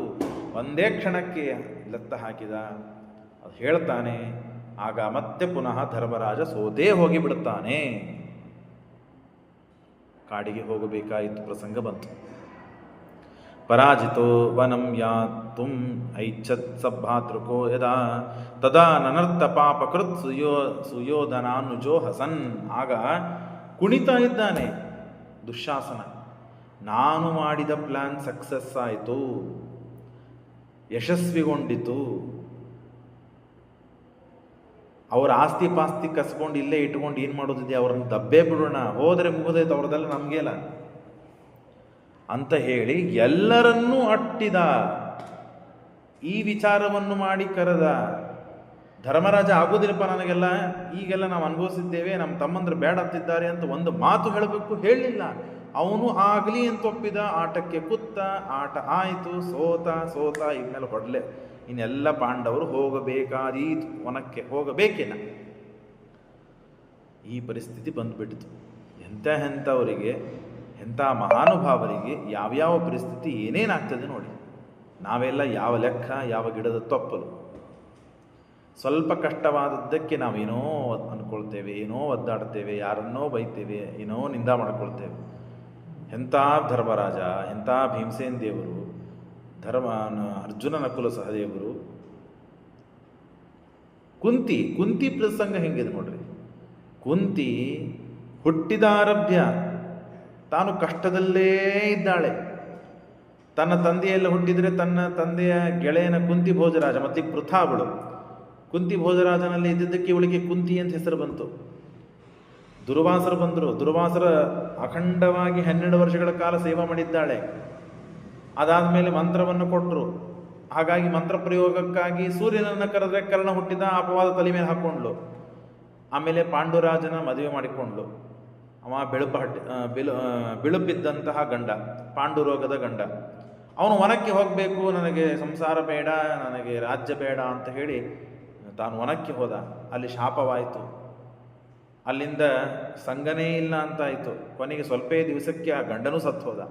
ಒಂದೇ ಕ್ಷಣಕ್ಕೆ ಲೆತ್ತ ಹಾಕಿದ, ಅದು ಹೇಳ್ತಾನೆ. ಆಗ ಮತ್ತೆ ಪುನಃ ಧರ್ಮರಾಜ ಸೋತೇ ಹೋಗಿಬಿಡುತ್ತಾನೆ. ಕಾಡಿಗೆ ಹೋಗಬೇಕಾಯಿತು, ಪ್ರಸಂಗ ಬಂತು. ಪರಾಜಿತೋ ವನಂ ಯಾತುಂ ಐಚ್ಛತ್ ಸಭ್ರಾತೃಕೋ ಯದಾ ತದಾ ನನರ್ಥ ಪಾಪಕೃತ್ ಸುಯೋಧನಾನುಜೋ ಹಸನ್. ಆಗ ಕುಣಿತಾ ಇದ್ದಾನೆ ದುಶ್ಯಾಸನ. ನಾನು ಮಾಡಿದ ಪ್ಲಾನ್ ಸಕ್ಸಸ್ ಆಯಿತು, ಯಶಸ್ವಿಗೊಂಡಿತು. ಅವ್ರ ಆಸ್ತಿ ಪಾಸ್ತಿ ಕಸ್ಕೊಂಡು ಇಲ್ಲೇ ಇಟ್ಕೊಂಡು ಏನು ಮಾಡೋದಿದೆ, ಅವ್ರನ್ನ ದಬ್ಬೆ ಬಿಡೋಣ, ಹೋದರೆ ಮುಗಿದೈತೆ, ಅವ್ರದ್ದೆಲ್ಲ ನಮಗೇಲ ಅಂತ ಹೇಳಿ ಎಲ್ಲರನ್ನೂ ಅಟ್ಟಿದ. ಈ ವಿಚಾರವನ್ನು ಮಾಡಿ ಕರೆದ. ಧರ್ಮರಾಜ ಆಗೋದಿಲ್ಲಪ್ಪ ನನಗೆಲ್ಲ, ಈಗೆಲ್ಲ ನಾವು ಅನುಭವಿಸಿದ್ದೇವೆ, ನಮ್ಮ ತಮ್ಮಂದ್ರೆ ಬೇಡ ಅಂತಿದ್ದಾರೆ ಅಂತ ಒಂದು ಮಾತು ಹೇಳಬೇಕು, ಹೇಳಲಿಲ್ಲ. ಅವನು ಆಗಲಿ ಅಂತ ಒಪ್ಪಿದ. ಆಟಕ್ಕೆ ಕೂತ, ಆಟ ಆಯಿತು, ಸೋತ ಇನ್ಮೇಲೆ ಹೊಡಲೆ. ಇನ್ನೆಲ್ಲ ಪಾಂಡವರು ಹೋಗಬೇಕಾದೀತು, ವನಕ್ಕೆ ಹೋಗಬೇಕೇನ. ಈ ಪರಿಸ್ಥಿತಿ ಬಂದುಬಿಟ್ಟಿತು. ಎಂಥವರಿಗೆ, ಎಂಥ ಮಹಾನುಭಾವರಿಗೆ ಯಾವ್ಯಾವ ಪರಿಸ್ಥಿತಿ ಏನೇನಾಗ್ತದೆ ನೋಡಿ. ನಾವೆಲ್ಲ ಯಾವ ಲೆಕ್ಕ, ಯಾವ ಗಿಡದ ತೊಪ್ಪಲು. ಸ್ವಲ್ಪ ಕಷ್ಟವಾದದ್ದಕ್ಕೆ ನಾವೇನೋ ಅಂದ್ಕೊಳ್ತೇವೆ, ಏನೋ ಒದ್ದಾಡ್ತೇವೆ, ಯಾರನ್ನೋ ಬೈತೇವೆ, ಏನೋ ನಿಂದ ಮಾಡ್ಕೊಳ್ತೇವೆ. ಎಂಥ ಧರ್ಮರಾಜ, ಎಂಥ ಭೀಮಸೇನ ದೇವರು, ಅರ್ಜುನ ನಕುಲ ಸಹದೇವರು, ಕುಂತಿ ಪ್ರಸಂಗ ಹೆಂಗಿದೆ ನೋಡ್ರಿ. ಕುಂತಿ ಹುಟ್ಟಿದಾರಭ್ಯ ತಾನು ಕಷ್ಟದಲ್ಲೇ ಇದ್ದಾಳೆ. ತನ್ನ ತಂದೆಯೆಲ್ಲ ಹುಟ್ಟಿದರೆ ತನ್ನ ತಂದೆಯ ಗೆಳೆಯನ ಕುಂತಿ ಭೋಜರಾಜ, ಮತ್ತೆ ಪೃಥಾವಳು. ಕುಂತಿ ಭೋಜರಾಜನಲ್ಲಿ ಇದ್ದಿದ್ದಕ್ಕೆ ಇವಳಿಗೆ ಕುಂತಿ ಅಂತ ಹೆಸರು ಬಂತು. ದುರ್ವಾಸರು ಬಂದರು. ದುರ್ವಾಸರ ಅಖಂಡವಾಗಿ 12 ವರ್ಷಗಳ ಕಾಲ ಸೇವೆ ಮಾಡಿದ್ದಾಳೆ. ಅದಾದ ಮೇಲೆ ಮಂತ್ರವನ್ನು ಕೊಟ್ಟರು. ಹಾಗಾಗಿ ಮಂತ್ರ ಪ್ರಯೋಗಕ್ಕಾಗಿ ಸೂರ್ಯನನ್ನು ಕರೆದ್ರೆ ಕರ್ಣ ಹುಟ್ಟಿದ, ಅಪವಾದ ತಲೆ ಮೇಲೆ ಹಾಕ್ಕೊಂಡ್ಲು. ಆಮೇಲೆ ಪಾಂಡುರಾಜನ ಮದುವೆ ಮಾಡಿಕೊಂಡ್ಲು. ಅವ ಬಿಳುಪಿದ್ದಂತಹ ಗಂಡ, ಪಾಂಡುರೋಗದ ಗಂಡ. ಅವನು ವನಕ್ಕೆ ಹೋಗಬೇಕು, ನನಗೆ ಸಂಸಾರ ಬೇಡ, ನನಗೆ ರಾಜ್ಯ ಬೇಡ ಅಂತ ಹೇಳಿ ತಾನು ವನಕ್ಕೆ ಹೋದ. ಅಲ್ಲಿ ಶಾಪವಾಯಿತು. ಅಲ್ಲಿಂದ ಸಂಗನೇ ಇಲ್ಲ ಅಂತಾಯಿತು. ಕೊನೆಗೆ ಸ್ವಲ್ಪ ದಿವಸಕ್ಕೆ ಆ ಗಂಡನೂ ಸತ್ತು ಹೋದ.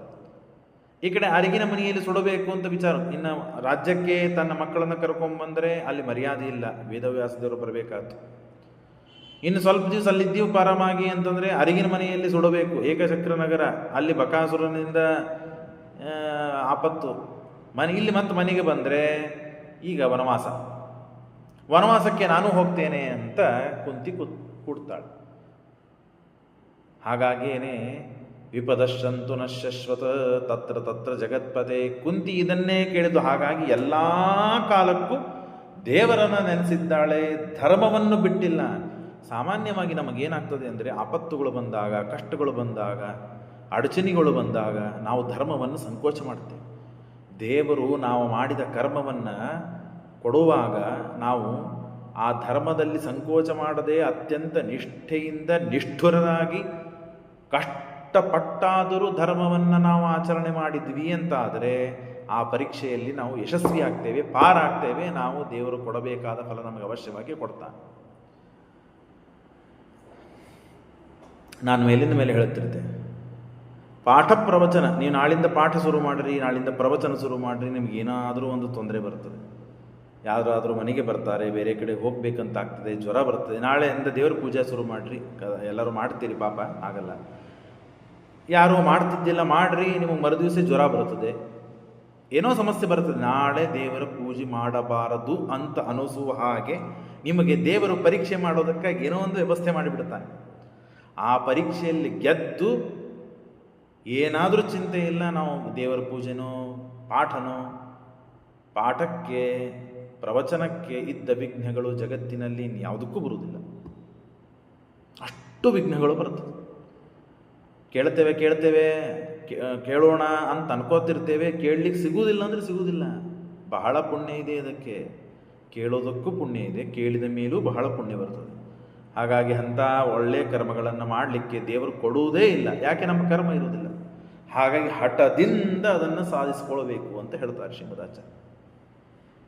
ಈ ಕಡೆ ಅರಿಗಿನ ಮನೆಯಲ್ಲಿ ಸುಡಬೇಕು ಅಂತ ವಿಚಾರ. ಇನ್ನು ರಾಜ್ಯಕ್ಕೆ ತನ್ನ ಮಕ್ಕಳನ್ನು ಕರ್ಕೊಂಡ್ಬಂದರೆ ಅಲ್ಲಿ ಮರ್ಯಾದೆ ಇಲ್ಲ, ವೇದವ್ಯಾಸದೇವರು ಬರಬೇಕಾಯ್ತು. ಇನ್ನು ಸ್ವಲ್ಪ ದಿವಸ ಅಲ್ಲಿದ್ದೀವಿ ಪಾರಮಾಗಿ ಅಂತಂದರೆ ಅರಿಗಿನ ಮನೆಯಲ್ಲಿ ಸುಡಬೇಕು, ಏಕಚಕ್ರ ನಗರ, ಅಲ್ಲಿ ಬಕಾಸುರನಿಂದ ಆಪತ್ತು. ಇಲ್ಲಿ ಮತ್ತೆ ಮನೆಗೆ ಬಂದರೆ ಈಗ ವನವಾಸಕ್ಕೆ ನಾನು ಹೋಗ್ತೇನೆ ಅಂತ ಕುಂತಿ ಕೂಡ್ತಾಳೆ. ಹಾಗಾಗಿಯೇ ವಿಪದಶಂತು ನ ಶಶ್ವತ ತತ್ರ ತತ್ರ ಜಗತ್ಪತೆ. ಕುಂತಿ ಇದನ್ನೇ ಕೇಳಿದ್ದು. ಹಾಗಾಗಿ ಎಲ್ಲ ಕಾಲಕ್ಕೂ ದೇವರನ್ನು ನೆನೆಸಿದ್ದಾಳೆ, ಧರ್ಮವನ್ನು ಬಿಟ್ಟಿಲ್ಲ. ಸಾಮಾನ್ಯವಾಗಿ ನಮಗೇನಾಗ್ತದೆ ಅಂದರೆ ಆಪತ್ತುಗಳು ಬಂದಾಗ, ಕಷ್ಟಗಳು ಬಂದಾಗ, ಅಡಚಣೆಗಳು ಬಂದಾಗ ನಾವು ಧರ್ಮವನ್ನು ಸಂಕೋಚ ಮಾಡ್ತೇವೆ. ದೇವರು ನಾವು ಮಾಡಿದ ಕರ್ಮವನ್ನು ಕೊಡುವಾಗ ನಾವು ಆ ಧರ್ಮದಲ್ಲಿ ಸಂಕೋಚ ಮಾಡದೆ ಅತ್ಯಂತ ನಿಷ್ಠೆಯಿಂದ ನಿಷ್ಠುರರಾಗಿ ಕಷ್ಟಪಟ್ಟಾದರೂ ಧರ್ಮವನ್ನು ನಾವು ಆಚರಣೆ ಮಾಡಿದ್ವಿ ಅಂತಾದರೆ ಆ ಪರೀಕ್ಷೆಯಲ್ಲಿ ನಾವು ಯಶಸ್ವಿ ಆಗ್ತೇವೆ, ಪಾರಾಗ್ತೇವೆ. ನಾವು ದೇವರು ಕೊಡಬೇಕಾದ ಫಲ ನಮಗೆ ಅವಶ್ಯವಾಗಿ ಕೊಡ್ತಾನೆ. ನಾನು ಮೇಲಿಂದ ಮೇಲೆ ಹೇಳುತ್ತಿರ್ತೆ, ಪಾಠ ಪ್ರವಚನ, ನೀವು ನಾಳಿಂದ ಪಾಠ ಶುರು ಮಾಡಿರಿ, ನಾಳಿಂದ ಪ್ರವಚನ ಶುರು ಮಾಡಿರಿ, ನಿಮಗೇನಾದರೂ ಒಂದು ತೊಂದರೆ ಬರ್ತದೆ. ಯಾರಾದರೂ ಮನೆಗೆ ಬರ್ತಾರೆ, ಬೇರೆ ಕಡೆ ಹೋಗ್ಬೇಕಂತ ಆಗ್ತದೆ, ಜ್ವರ ಬರ್ತದೆ. ನಾಳೆಯಿಂದ ದೇವ್ರ ಪೂಜೆ ಶುರು ಮಾಡಿರಿ. ಎಲ್ಲರೂ ಮಾಡ್ತೀರಿ, ಪಾಪ ಆಗಲ್ಲ. ಯಾರು ಮಾಡ್ತಿದ್ದಿಲ್ಲ ಮಾಡ್ರಿ, ನಿಮಗೆ ಮರುದಿವಸ ಜ್ವರ ಬರ್ತದೆ, ಏನೋ ಸಮಸ್ಯೆ ಬರ್ತದೆ. ನಾಳೆ ದೇವರ ಪೂಜೆ ಮಾಡಬಾರದು ಅಂತ ಅನಿಸುವ ಹಾಗೆ ನಿಮಗೆ ದೇವರು ಪರೀಕ್ಷೆ ಮಾಡೋದಕ್ಕಾಗಿ ಏನೋ ಒಂದು ವ್ಯವಸ್ಥೆ ಮಾಡಿಬಿಡ್ತಾನೆ. ಆ ಪರೀಕ್ಷೆಯಲ್ಲಿ ಗೆದ್ದು ಏನಾದರೂ ಚಿಂತೆ ಇಲ್ಲ, ನಾವು ದೇವರ ಪೂಜೆನೋ ಪಾಠಕ್ಕೆ ಪ್ರವಚನಕ್ಕೆ ಇದ್ದ ವಿಘ್ನಗಳು ಜಗತ್ತಿನಲ್ಲಿ ಯಾವುದಕ್ಕೂ ಬರುವುದಿಲ್ಲ. ಅಷ್ಟು ವಿಘ್ನಗಳು ಬರ್ತದೆ. ಕೇಳ್ತೇವೆ ಕೇಳೋಣ ಅಂತ ಅನ್ಕೋತಿರ್ತೇವೆ, ಕೇಳಲಿಕ್ಕೆ ಸಿಗುವುದಿಲ್ಲ ಅಂದರೆ ಸಿಗುವುದಿಲ್ಲ. ಬಹಳ ಪುಣ್ಯ ಇದೆ ಇದಕ್ಕೆ, ಕೇಳೋದಕ್ಕೂ ಪುಣ್ಯ ಇದೆ, ಕೇಳಿದ ಮೇಲೂ ಬಹಳ ಪುಣ್ಯ ಬರ್ತದೆ. ಹಾಗಾಗಿ ಅಂಥ ಒಳ್ಳೆಯ ಕರ್ಮಗಳನ್ನು ಮಾಡಲಿಕ್ಕೆ ದೇವರು ಕೊಡುವುದೇ ಇಲ್ಲ. ಯಾಕೆ? ನಮ್ಮ ಕರ್ಮ ಇರುವುದಿಲ್ಲ. ಹಾಗಾಗಿ ಹಠದಿಂದ ಅದನ್ನು ಸಾಧಿಸಿಕೊಳ್ಬೇಕು ಅಂತ ಹೇಳ್ತಾರೆ ಶ್ರೀಮದಾಚಾರ್ಯ.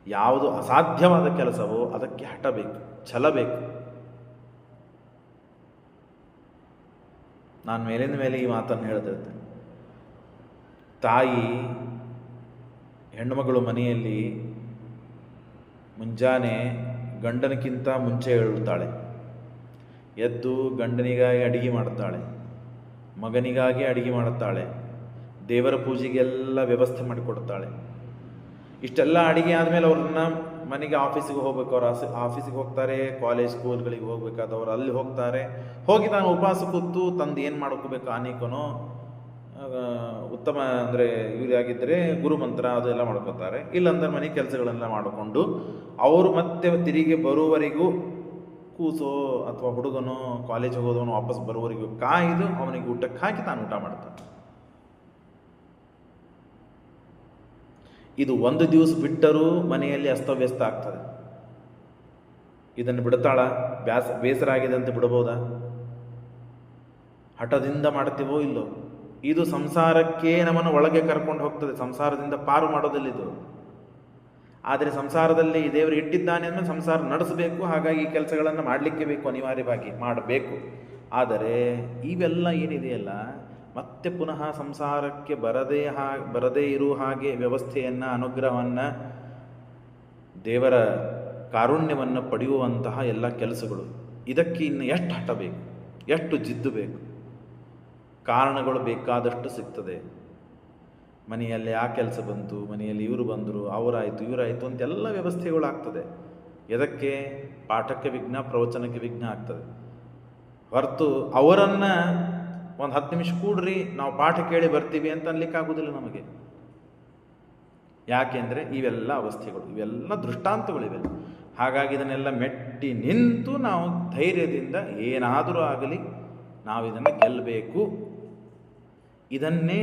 ಯಾವುದು ಅಸಾಧ್ಯವಾದ ಕೆಲಸವೋ ಅದಕ್ಕೆ ಹಠ ಬೇಕು, ಛಲ ಬೇಕು. ನಾನು ಮೇಲಿಂದ ಮೇಲೆ ಈ ಮಾತನ್ನು ಹೇಳ್ತಿರ್ತೇನೆ. ತಾಯಿ ಹೆಣ್ಣುಮಗಳು ಮನೆಯಲ್ಲಿ ಮುಂಜಾನೆ ಗಂಡನಕ್ಕಿಂತ ಮುಂಚೆ ಏಳುತ್ತಾಳೆ. ಎದ್ದು ಗಂಡನಿಗಾಗಿ ಅಡಿಗೆ ಮಾಡುತ್ತಾಳೆ, ಮಗನಿಗಾಗಿ ಅಡಿಗೆ ಮಾಡುತ್ತಾಳೆ, ದೇವರ ಪೂಜೆಗೆಲ್ಲ ವ್ಯವಸ್ಥೆ ಮಾಡಿಕೊಡ್ತಾಳೆ. ಇಷ್ಟೆಲ್ಲ ಅಡಿಗೆ ಆದಮೇಲೆ ಅವ್ರನ್ನ ಮನೆಗೆ ಆಫೀಸಿಗೆ ಹೋಗ್ಬೇಕು. ಅವ್ರು ಆಫೀಸಿಗೆ ಹೋಗ್ತಾರೆ, ಕಾಲೇಜ್ ಸ್ಕೂಲ್ಗಳಿಗೆ ಹೋಗ್ಬೇಕಾದವ್ರು ಅಲ್ಲಿ ಹೋಗ್ತಾರೆ. ಹೋಗಿ ನಾನು ಉಪವಾಸ ಕೂತು ತಂದು ಏನು ಮಾಡ್ಕೋಬೇಕು ಅನೇಕನೋ ಉತ್ತಮ ಅಂದರೆ ಇವರಾಗಿದ್ದರೆ ಗುರುಮಂತ್ರ ಅದೆಲ್ಲ ಮಾಡ್ಕೋತಾರೆ. ಇಲ್ಲಾಂದ್ರೆ ಮನೆ ಕೆಲಸಗಳೆಲ್ಲ ಮಾಡಿಕೊಂಡು ಅವರು ಮತ್ತೆ ತಿರುಗಿ ಬರುವವರೆಗೂ ಕೂಸೋ ಅಥವಾ ಹುಡುಗನೋ ಕಾಲೇಜ್ ಹೋಗೋದವನು ವಾಪಸ್ ಬರುವವರೆಗೂ ಕಾಯ್ದು ಅವನಿಗೆ ಊಟಕ್ಕೆ ಹಾಕಿ ತಾನು ಊಟ ಮಾಡ್ತಾನೆ. ಇದು ಒಂದು ದಿವಸ ಬಿಟ್ಟರೂ ಮನೆಯಲ್ಲಿ ಅಸ್ತವ್ಯಸ್ತ ಆಗ್ತದೆ. ಇದನ್ನು ಬಿಡ್ತಾಳ? ಬೇಸರ ಆಗಿದೆ ಅಂತ ಬಿಡಬಹುದಾ? ಹಠದಿಂದ ಮಾಡ್ತೀವೋ ಇಲ್ಲೋ? ಇದು ಸಂಸಾರಕ್ಕೆ ನಮ್ಮನ್ನು ಒಳಗೆ ಕರ್ಕೊಂಡು ಹೋಗ್ತದೆ. ಸಂಸಾರದಿಂದ ಪಾರು ಮಾಡೋದಿಲ್ಲ ಇದು. ಆದರೆ ಸಂಸಾರದಲ್ಲಿ ದೇವರು ಇಟ್ಟಿದ್ದಾನೆ ಅಂದರೆ ಸಂಸಾರ ನಡೆಸಬೇಕು. ಹಾಗಾಗಿ ಈ ಕೆಲಸಗಳನ್ನು ಮಾಡಲಿಕ್ಕೆ ಬೇಕು, ಅನಿವಾರ್ಯವಾಗಿ ಮಾಡಬೇಕು. ಆದರೆ ಇವೆಲ್ಲ ಏನಿದೆಯಲ್ಲ, ಮತ್ತೆ ಪುನಃ ಸಂಸಾರಕ್ಕೆ ಬರದೇ ಇರುವ ಹಾಗೆ ವ್ಯವಸ್ಥೆಯನ್ನು, ಅನುಗ್ರಹವನ್ನು, ದೇವರ ಕಾರುಣ್ಯವನ್ನು ಪಡೆಯುವಂತಹ ಎಲ್ಲ ಕೆಲಸಗಳು, ಇದಕ್ಕೆ ಇನ್ನು ಎಷ್ಟು ಹಠ ಬೇಕು, ಎಷ್ಟು ಜಿದ್ದು ಬೇಕು. ಕಾರಣಗಳು ಬೇಕಾದಷ್ಟು ಸಿಗ್ತದೆ. ಮನೆಯಲ್ಲಿ ಆ ಕೆಲಸ ಬಂತು, ಮನೆಯಲ್ಲಿ ಇವರು ಬಂದರು, ಇವರಾಯಿತು ಅಂತೆಲ್ಲ ವ್ಯವಸ್ಥೆಗಳಾಗ್ತದೆ. ಎದಕ್ಕೆ? ಪಾಠಕ್ಕೆ ವಿಘ್ನ, ಪ್ರವಚನಕ್ಕೆ ವಿಘ್ನ ಆಗ್ತದೆ ಹೊರತು ಅವರನ್ನು ಒಂದು 10 ನಿಮಿಷ ಕೂಡ್ರಿ, ನಾವು ಪಾಠ ಕೇಳಿ ಬರ್ತೀವಿ ಅಂತ ಅನ್ಲಿಕ್ಕಾಗೋದಿಲ್ಲ ನಮಗೆ. ಯಾಕೆಂದರೆ ಇವೆಲ್ಲ ಅವಸ್ಥೆಗಳು, ಇವೆಲ್ಲ ದೃಷ್ಟಾಂತಗಳಿವೆಲ್ಲ. ಹಾಗಾಗಿ ಇದನ್ನೆಲ್ಲ ಮೆಟ್ಟಿ ನಿಂತು ನಾವು ಧೈರ್ಯದಿಂದ ಏನಾದರೂ ಆಗಲಿ ನಾವು ಇದನ್ನು ಗೆಲ್ಲಬೇಕು. ಇದನ್ನೇ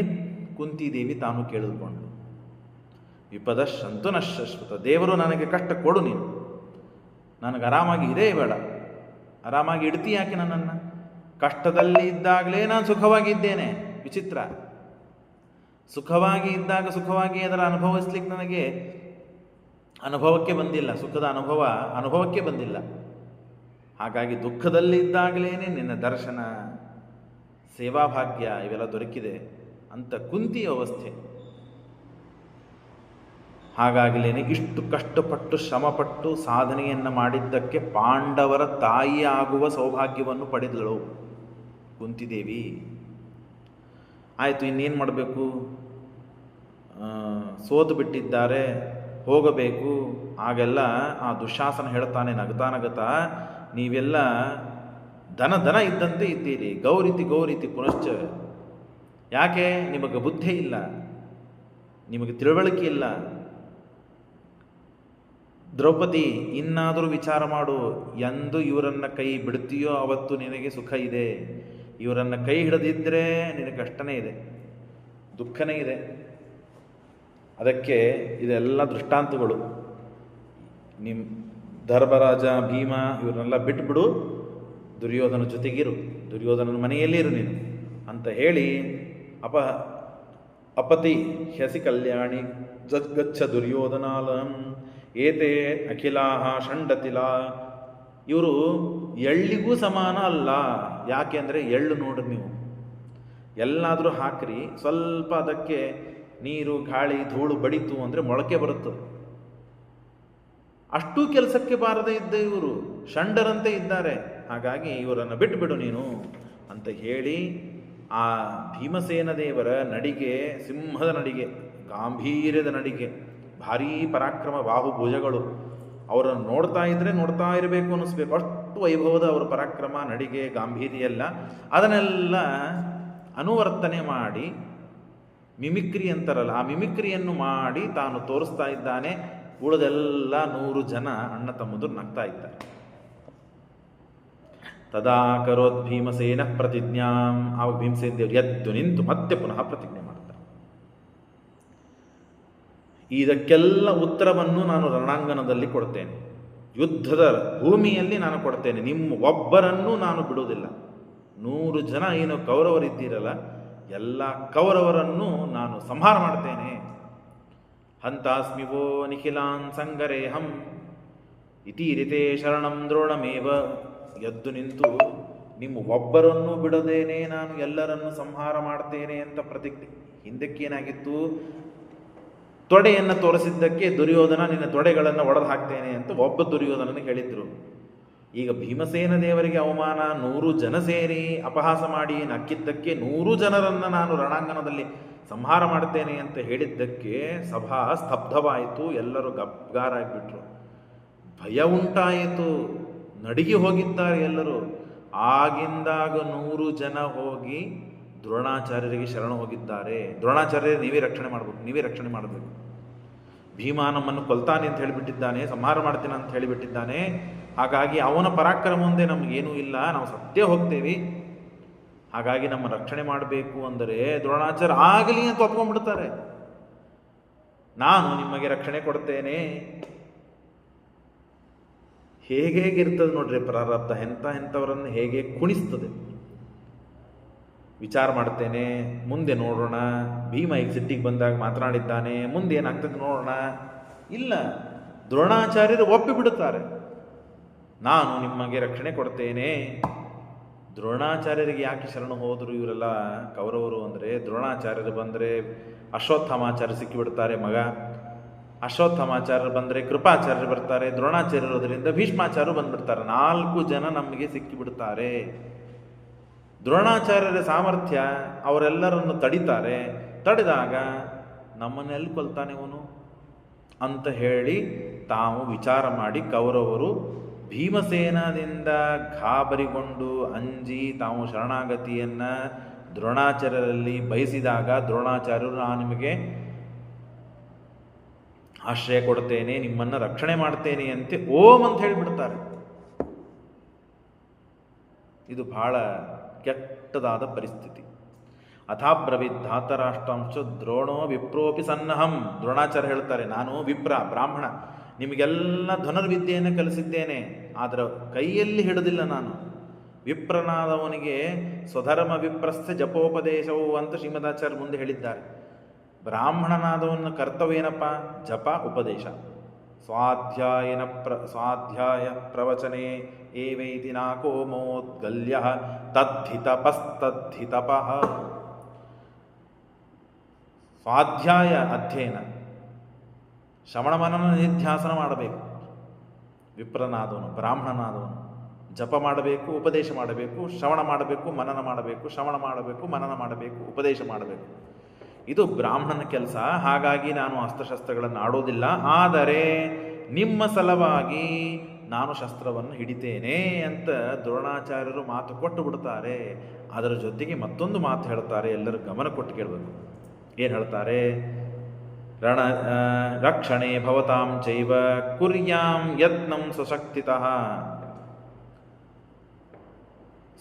ಕುಂತಿದೇವಿ ತಾನು ಕೇಳಿದುಕೊಂಡು ವಿಪದಶಂತು ನ ಶಾಶ್ವತ. ದೇವರು ನನಗೆ ಕಷ್ಟ ಕೊಡು ನೀನು, ನನಗೆ ಆರಾಮಾಗಿ ಇರೇ ಬೇಡ. ಆರಾಮಾಗಿ ಇಡ್ತೀಯ ಯಾಕೆ ನನ್ನನ್ನು? ಕಷ್ಟದಲ್ಲಿ ಇದ್ದಾಗಲೇ ನಾನು ಸುಖವಾಗಿದ್ದೇನೆ. ವಿಚಿತ್ರ. ಸುಖವಾಗಿ ಇದ್ದಾಗ ಸುಖವಾಗಿ ಅದರ ಅನುಭವಿಸ್ಲಿಕ್ಕೆ ನನಗೆ ಅನುಭವಕ್ಕೆ ಬಂದಿಲ್ಲ. ಸುಖದ ಅನುಭವಕ್ಕೆ ಬಂದಿಲ್ಲ. ಹಾಗಾಗಿ ದುಃಖದಲ್ಲಿ ಇದ್ದಾಗಲೇ ನಿನ್ನ ದರ್ಶನ, ಸೇವಾಭಾಗ್ಯ ಇವೆಲ್ಲ ದೊರಕಿದೆ ಅಂತ ಕುಂತಿಯ ಅವಸ್ಥೆ. ಹಾಗಾಗಲೇ ಇಷ್ಟು ಕಷ್ಟಪಟ್ಟು ಶ್ರಮಪಟ್ಟು ಸಾಧನೆಯನ್ನು ಮಾಡಿದ್ದಕ್ಕೆ ಪಾಂಡವರ ತಾಯಿ ಆಗುವ ಸೌಭಾಗ್ಯವನ್ನು ಪಡೆದಳು ಕುಂತಿದೇವಿ. ಆಯಿತು, ಇನ್ನೇನು ಮಾಡಬೇಕು? ಸೋತು ಬಿಟ್ಟಿದ್ದಾರೆ, ಹೋಗಬೇಕು. ಆಗೆಲ್ಲ ಆ ದುಶ್ಯಾಸನ ಹೇಳ್ತಾನೆ ನಗತಾ, ನೀವೆಲ್ಲ ದನ ಇದ್ದಂತೆ ಇದ್ದೀರಿ, ಗೌರಿತಿ ಪುನಶ್ಚ. ಯಾಕೆ? ನಿಮಗೆ ಬುದ್ಧಿ ಇಲ್ಲ, ನಿಮಗೆ ತಿಳುವಳಿಕೆ ಇಲ್ಲ. ದ್ರೌಪದಿ, ಇನ್ನಾದರೂ ವಿಚಾರ ಮಾಡು. ಎಂದು ಇವರನ್ನು ಕೈ ಬಿಡ್ತೀಯೋ ಅವತ್ತು ನಿನಗೆ ಸುಖ ಇದೆ. ಇವರನ್ನು ಕೈ ಹಿಡಿದಿದ್ದರೆ ನಿನಗೆ ಕಷ್ಟನೇ ಇದೆ, ದುಃಖನೇ ಇದೆ. ಅದಕ್ಕೆ ಇದೆಲ್ಲ ದೃಷ್ಟಾಂತಗಳು. ನಿಮ್ಮ ಧರ್ಮರಾಜ, ಭೀಮ ಇವರನ್ನೆಲ್ಲ ಬಿಟ್ಬಿಡು, ದುರ್ಯೋಧನ ಜೊತೆಗಿರು, ದುರ್ಯೋಧನನ ಮನೆಯಲ್ಲಿರು ನೀನು ಅಂತ ಹೇಳಿ ಅಪತಿ ಹ್ಯಸಿ ಕಲ್ಯಾಣಿ ಜದ್ಗಚ್ಚ ದುರ್ಯೋಧನಾಲಂ ಏತೆ ಅಖಿಲಾಹ ಷಂಡತಿಲ. ಇವರು ಎಳ್ಳಿಗೂ ಸಮಾನ ಅಲ್ಲ. ಯಾಕೆ ಅಂದರೆ ಎಳ್ಳು ನೋಡ್ರಿ ನೀವು, ಎಲ್ಲಾದರೂ ಹಾಕ್ರಿ, ಸ್ವಲ್ಪ ಅದಕ್ಕೆ ನೀರು ಗಾಳಿ ಧೂಳು ಬಡಿತು ಅಂದರೆ ಮೊಳಕೆ ಬರುತ್ತದೆ. ಅಷ್ಟೂ ಕೆಲಸಕ್ಕೆ ಬಾರದೇ ಇದ್ದ ಇವರು ಷಂಡರಂತೆ ಇದ್ದಾರೆ. ಹಾಗಾಗಿ ಇವರನ್ನು ಬಿಟ್ಟುಬಿಡು ನೀನು ಅಂತ ಹೇಳಿ ಆ ಭೀಮಸೇನ ದೇವರ ನಡಿಗೆ, ಸಿಂಹದ ನಡಿಗೆ, ಗಾಂಭೀರ್ಯದ ನಡಿಗೆ, ಭಾರೀ ಪರಾಕ್ರಮ, ಬಾಹುಭುಜಗಳು. ಅವರನ್ನು ನೋಡ್ತಾ ಇರಬೇಕು ಅನ್ನಿಸ್ಬೇಕು. ಅಷ್ಟು ವೈಭವದ ಅವರ ಪರಾಕ್ರಮ, ನಡಿಗೆ, ಗಾಂಭೀರ್ಯ ಎಲ್ಲ. ಅದನ್ನೆಲ್ಲ ಅನುವರ್ತನೆ ಮಾಡಿ, ಮಿಮಿಕ್ರಿ ಅಂತಾರಲ್ಲ, ಆ ಮಿಮಿಕ್ರಿಯನ್ನು ಮಾಡಿ ತಾನು ತೋರಿಸ್ತಾ ಇದ್ದಾನೆ. ಉಳಿದೆಲ್ಲ 100 ಜನ ಅಣ್ಣ ತಮ್ಮಂದರು ನಗ್ತಾ ಇದ್ದಾರೆ. ತದಾ ಕರೋದ್ ಭೀಮಸೇನ ಪ್ರತಿಜ್ಞಾಂ. ಆವಾಗ ಭೀಮಸೇನ ದೇವರು ಎದ್ದು ನಿಂತು ಮತ್ತೆ ಪುನಃ ಪ್ರತಿಜ್ಞೆ ಮಾಡ್ತಾರೆ. ಇದಕ್ಕೆಲ್ಲ ಉತ್ತರವನ್ನು ನಾನು ರಣಾಂಗಣದಲ್ಲಿ ಕೊಡ್ತೇನೆ, ಯುದ್ಧದ ಭೂಮಿಯಲ್ಲಿ ನಾನು ಕೊಡ್ತೇನೆ. ನಿಮ್ಮ ಒಬ್ಬರನ್ನೂ ನಾನು ಬಿಡುವುದಿಲ್ಲ. 100 ಜನ ಏನು ಕೌರವರಿದ್ದೀರಲ್ಲ, ಎಲ್ಲ ಕೌರವರನ್ನು ನಾನು ಸಂಹಾರ ಮಾಡ್ತೇನೆ. ಹಂತಾಸ್ಮಿವೋ ನಿಖಿಲಾನ್ ಸಂಗರೇಹಂ ಇತೀರಿತೆ ಶರಣಂ ದ್ರೋಣಮೇವ. ಎದ್ದು ನಿಂತು ನಿಮ್ಮ ಒಬ್ಬರನ್ನು ಬಿಡದೇನೆ ನಾನು ಎಲ್ಲರನ್ನು ಸಂಹಾರ ಮಾಡ್ತೇನೆ ಅಂತ ಪ್ರತಿಜ್ಞೆ. ಹಿಂದಕ್ಕೇನಾಗಿತ್ತು? ತೊಡೆಯನ್ನು ತೋರಿಸಿದ್ದಕ್ಕೆ ದುರ್ಯೋಧನ ನಿನ್ನ ತೊಡೆಗಳನ್ನು ಒಡೆದು ಹಾಕ್ತೇನೆ ಅಂತ ಒಬ್ಬ ದುರ್ಯೋಧನನಿಗೆ ಹೇಳಿದ್ರು. ಈಗ ಭೀಮಸೇನ ದೇವರಿಗೆ ಅವಮಾನ, 100 ಜನ ಸೇರಿ ಅಪಹಾಸ ಮಾಡಿ ನಕ್ಕಿದ್ದಕ್ಕೆ 100 ಜನರನ್ನು ನಾನು ರಣಾಂಗಣದಲ್ಲಿ ಸಂಹಾರ ಮಾಡ್ತೇನೆ ಅಂತ ಹೇಳಿದ್ದಕ್ಕೆ ಸಭಾ ಸ್ತಬ್ಧವಾಯಿತು. ಎಲ್ಲರೂ ಗಬ್ಗಾರಾಗಿಬಿಟ್ರು, ಭಯ ಉಂಟಾಯಿತು, ನಡಿಗೆ ಹೋಗಿದ್ದಾರೆ ಎಲ್ಲರೂ. ಆಗಿಂದಾಗ 100 ಜನ ಹೋಗಿ ದ್ರೋಣಾಚಾರ್ಯರಿಗೆ ಶರಣ ಹೋಗಿದ್ದಾರೆ. ದ್ರೋಣಾಚಾರ್ಯರು ನೀವೇ ರಕ್ಷಣೆ ಮಾಡಬೇಕು. ಭೀಮ ನಮ್ಮನ್ನು ಕೊಲ್ತಾನೆ ಅಂತ ಹೇಳಿಬಿಟ್ಟಿದ್ದಾನೆ, ಸಂಹಾರ ಮಾಡ್ತೇನೆ ಅಂತ ಹೇಳಿಬಿಟ್ಟಿದ್ದಾನೆ. ಹಾಗಾಗಿ ಅವನ ಪರಾಕ್ರಮ ಮುಂದೆ ನಮಗೇನೂ ಇಲ್ಲ, ನಾವು ಸತ್ಯ ಹೋಗ್ತೇವೆ. ಹಾಗಾಗಿ ನಮ್ಮ ರಕ್ಷಣೆ ಮಾಡಬೇಕು ಅಂದರೆ ದ್ರೋಣಾಚಾರ್ಯ ಆಗಲಿ ಅಂತ ಒಪ್ಕೊಂಡ್ಬಿಡ್ತಾರೆ. ನಾನು ನಿಮಗೆ ರಕ್ಷಣೆ ಕೊಡ್ತೇನೆ. ಹೇಗಿರ್ತದೆ ನೋಡ್ರಿ ಪ್ರಾರಬ್ಧ, ಎಂಥವರನ್ನು ಹೇಗೆ ಕುಣಿಸ್ತದೆ. ವಿಚಾರ ಮಾಡ್ತೇನೆ, ಮುಂದೆ ನೋಡೋಣ. ಭೀಮ ಈಗ ಸಿಟ್ಟಿಗೆ ಬಂದಾಗ ಮಾತನಾಡಿದ್ದಾನೆ, ಮುಂದೆ ಏನಾಗ್ತದೆ ನೋಡೋಣ. ಇಲ್ಲ, ದ್ರೋಣಾಚಾರ್ಯರು ಒಪ್ಪಿಬಿಡುತ್ತಾರೆ, ನಾನು ನಿಮಗೆ ರಕ್ಷಣೆ ಕೊಡ್ತೇನೆ. ದ್ರೋಣಾಚಾರ್ಯರಿಗೆ ಯಾಕೆ ಶರಣು ಹೋದರು ಇವರೆಲ್ಲ ಕೌರವರು ಅಂದರೆ, ದ್ರೋಣಾಚಾರ್ಯರು ಬಂದರೆ ಅಶ್ವತ್ಥಾಮಾಚಾರ್ಯ ಸಿಕ್ಕಿಬಿಡ್ತಾರೆ ಮಗ, ಅಶ್ವತ್ಥಾಮಾಚಾರ್ಯರು ಬಂದರೆ ಕೃಪಾಚಾರ್ಯರು ಬರ್ತಾರೆ, ದ್ರೋಣಾಚಾರ್ಯರೋದ್ರಿಂದ ಭೀಷ್ಮಾಚಾರ್ಯರು ಬಂದ್ಬಿಡ್ತಾರೆ. 4 ಜನ ನಮಗೆ ಸಿಕ್ಕಿಬಿಡ್ತಾರೆ. ದ್ರೋಣಾಚಾರ್ಯರ ಸಾಮರ್ಥ್ಯ ಅವರೆಲ್ಲರನ್ನು ತಡಿತಾರೆ. ತಡೆದಾಗ ನಮ್ಮನ್ನೆಲ್ಲಿ ಕೊಲ್ತಾನೆ ಅವನು ಅಂತ ಹೇಳಿ ತಾವು ವಿಚಾರ ಮಾಡಿ ಕೌರವರು ಭೀಮಸೇನದಿಂದ ಗಾಬರಿಗೊಂಡು ಅಂಜಿ ತಾವು ಶರಣಾಗತಿಯನ್ನು ದ್ರೋಣಾಚಾರ್ಯರಲ್ಲಿ ಬಯಸಿದಾಗ ದ್ರೋಣಾಚಾರ್ಯರು ನಾನು ನಿಮಗೆ ಆಶ್ರಯ ಕೊಡ್ತೇನೆ, ನಿಮ್ಮನ್ನು ರಕ್ಷಣೆ ಮಾಡ್ತೇನೆ ಅಂತೆ ಓಂ ಅಂತ ಹೇಳಿಬಿಡ್ತಾರೆ. ಇದು ಬಹಳ ಕೆಟ್ಟದಾದ ಪರಿಸ್ಥಿತಿ. ಅಥಾಬ್ರವಿದ್ ಧಾತರಾಷ್ಟ್ರಾಂಶ ದ್ರೋಣೋ ವಿಪ್ರೋಪಿ ಸನ್ನಹಂ. ದ್ರೋಣಾಚಾರ್ಯ ಹೇಳ್ತಾರೆ, ನಾನು ವಿಪ್ರ ಬ್ರಾಹ್ಮಣ, ನಿಮಗೆಲ್ಲ ಧನುರ್ವಿದ್ಯೆಯನ್ನು ಕಲಿಸಿದ್ದೇನೆ, ಆದರೆ ಕೈಯಲ್ಲಿ ಹಿಡಿದಿಲ್ಲ ನಾನು. ವಿಪ್ರನಾದವನಿಗೆ ಸ್ವಧರ್ಮ ವಿಪ್ರಸ್ಥ ಜಪೋಪದೇಶವು ಅಂತ ಶ್ರೀಮದಾಚಾರ್ಯ ಮುಂದೆ ಹೇಳಿದ್ದಾರೆ. ಬ್ರಾಹ್ಮಣನಾದವನ ಕರ್ತವ್ಯ ಏನಪ್ಪ? ಜಪ, ಉಪದೇಶ. ಸ್ವಾಧ್ಯಾಯ ಪ್ರವಚನೆ ಏವೈತಿ ನಾಕೋ ಮೋದ್ಗಲ್ಯ ತದ್ಧಿತಪಸ್ತದ್ಧಿತಪಃ. ಸ್ವಾಧ್ಯಾಯ ಅಧ್ಯಯನ, ಶ್ರವಣ ಮನನ ನಿಧ್ಯಾಸನ ಮಾಡಬೇಕು ವಿಪ್ರನಾದವನು. ಬ್ರಾಹ್ಮಣನಾದವನು ಜಪ ಮಾಡಬೇಕು, ಉಪದೇಶ ಮಾಡಬೇಕು, ಶ್ರವಣ ಮಾಡಬೇಕು, ಮನನ ಮಾಡಬೇಕು, ಶ್ರವಣ ಮಾಡಬೇಕು, ಮನನ ಮಾಡಬೇಕು, ಉಪದೇಶ ಮಾಡಬೇಕು. ಇದು ಬ್ರಾಹ್ಮಣನ ಕೆಲಸ. ಹಾಗಾಗಿ ನಾನು ಅಸ್ತ್ರಶಸ್ತ್ರಗಳನ್ನು ಆಡೋದಿಲ್ಲ, ಆದರೆ ನಿಮ್ಮ ಸಲುವಾಗಿ ನಾನು ಶಸ್ತ್ರವನ್ನು ಹಿಡಿತೇನೆ ಅಂತ ದ್ರೋಣಾಚಾರ್ಯರು ಮಾತು ಕೊಟ್ಟು ಬಿಡ್ತಾರೆ. ಅದರ ಜೊತೆಗೆ ಮತ್ತೊಂದು ಮಾತು ಹೇಳ್ತಾರೆ, ಎಲ್ಲರೂ ಗಮನ ಕೊಟ್ಟು ಕೇಳಬೇಕು. ಏನು ಹೇಳ್ತಾರೆ? ರಕ್ಷಣೆ ಭವತಾಂ ಚೈವ ಕುರ್ಯಾಂ ಯತ್ನಂ ಸ್ವಶಕ್ತಿತಃ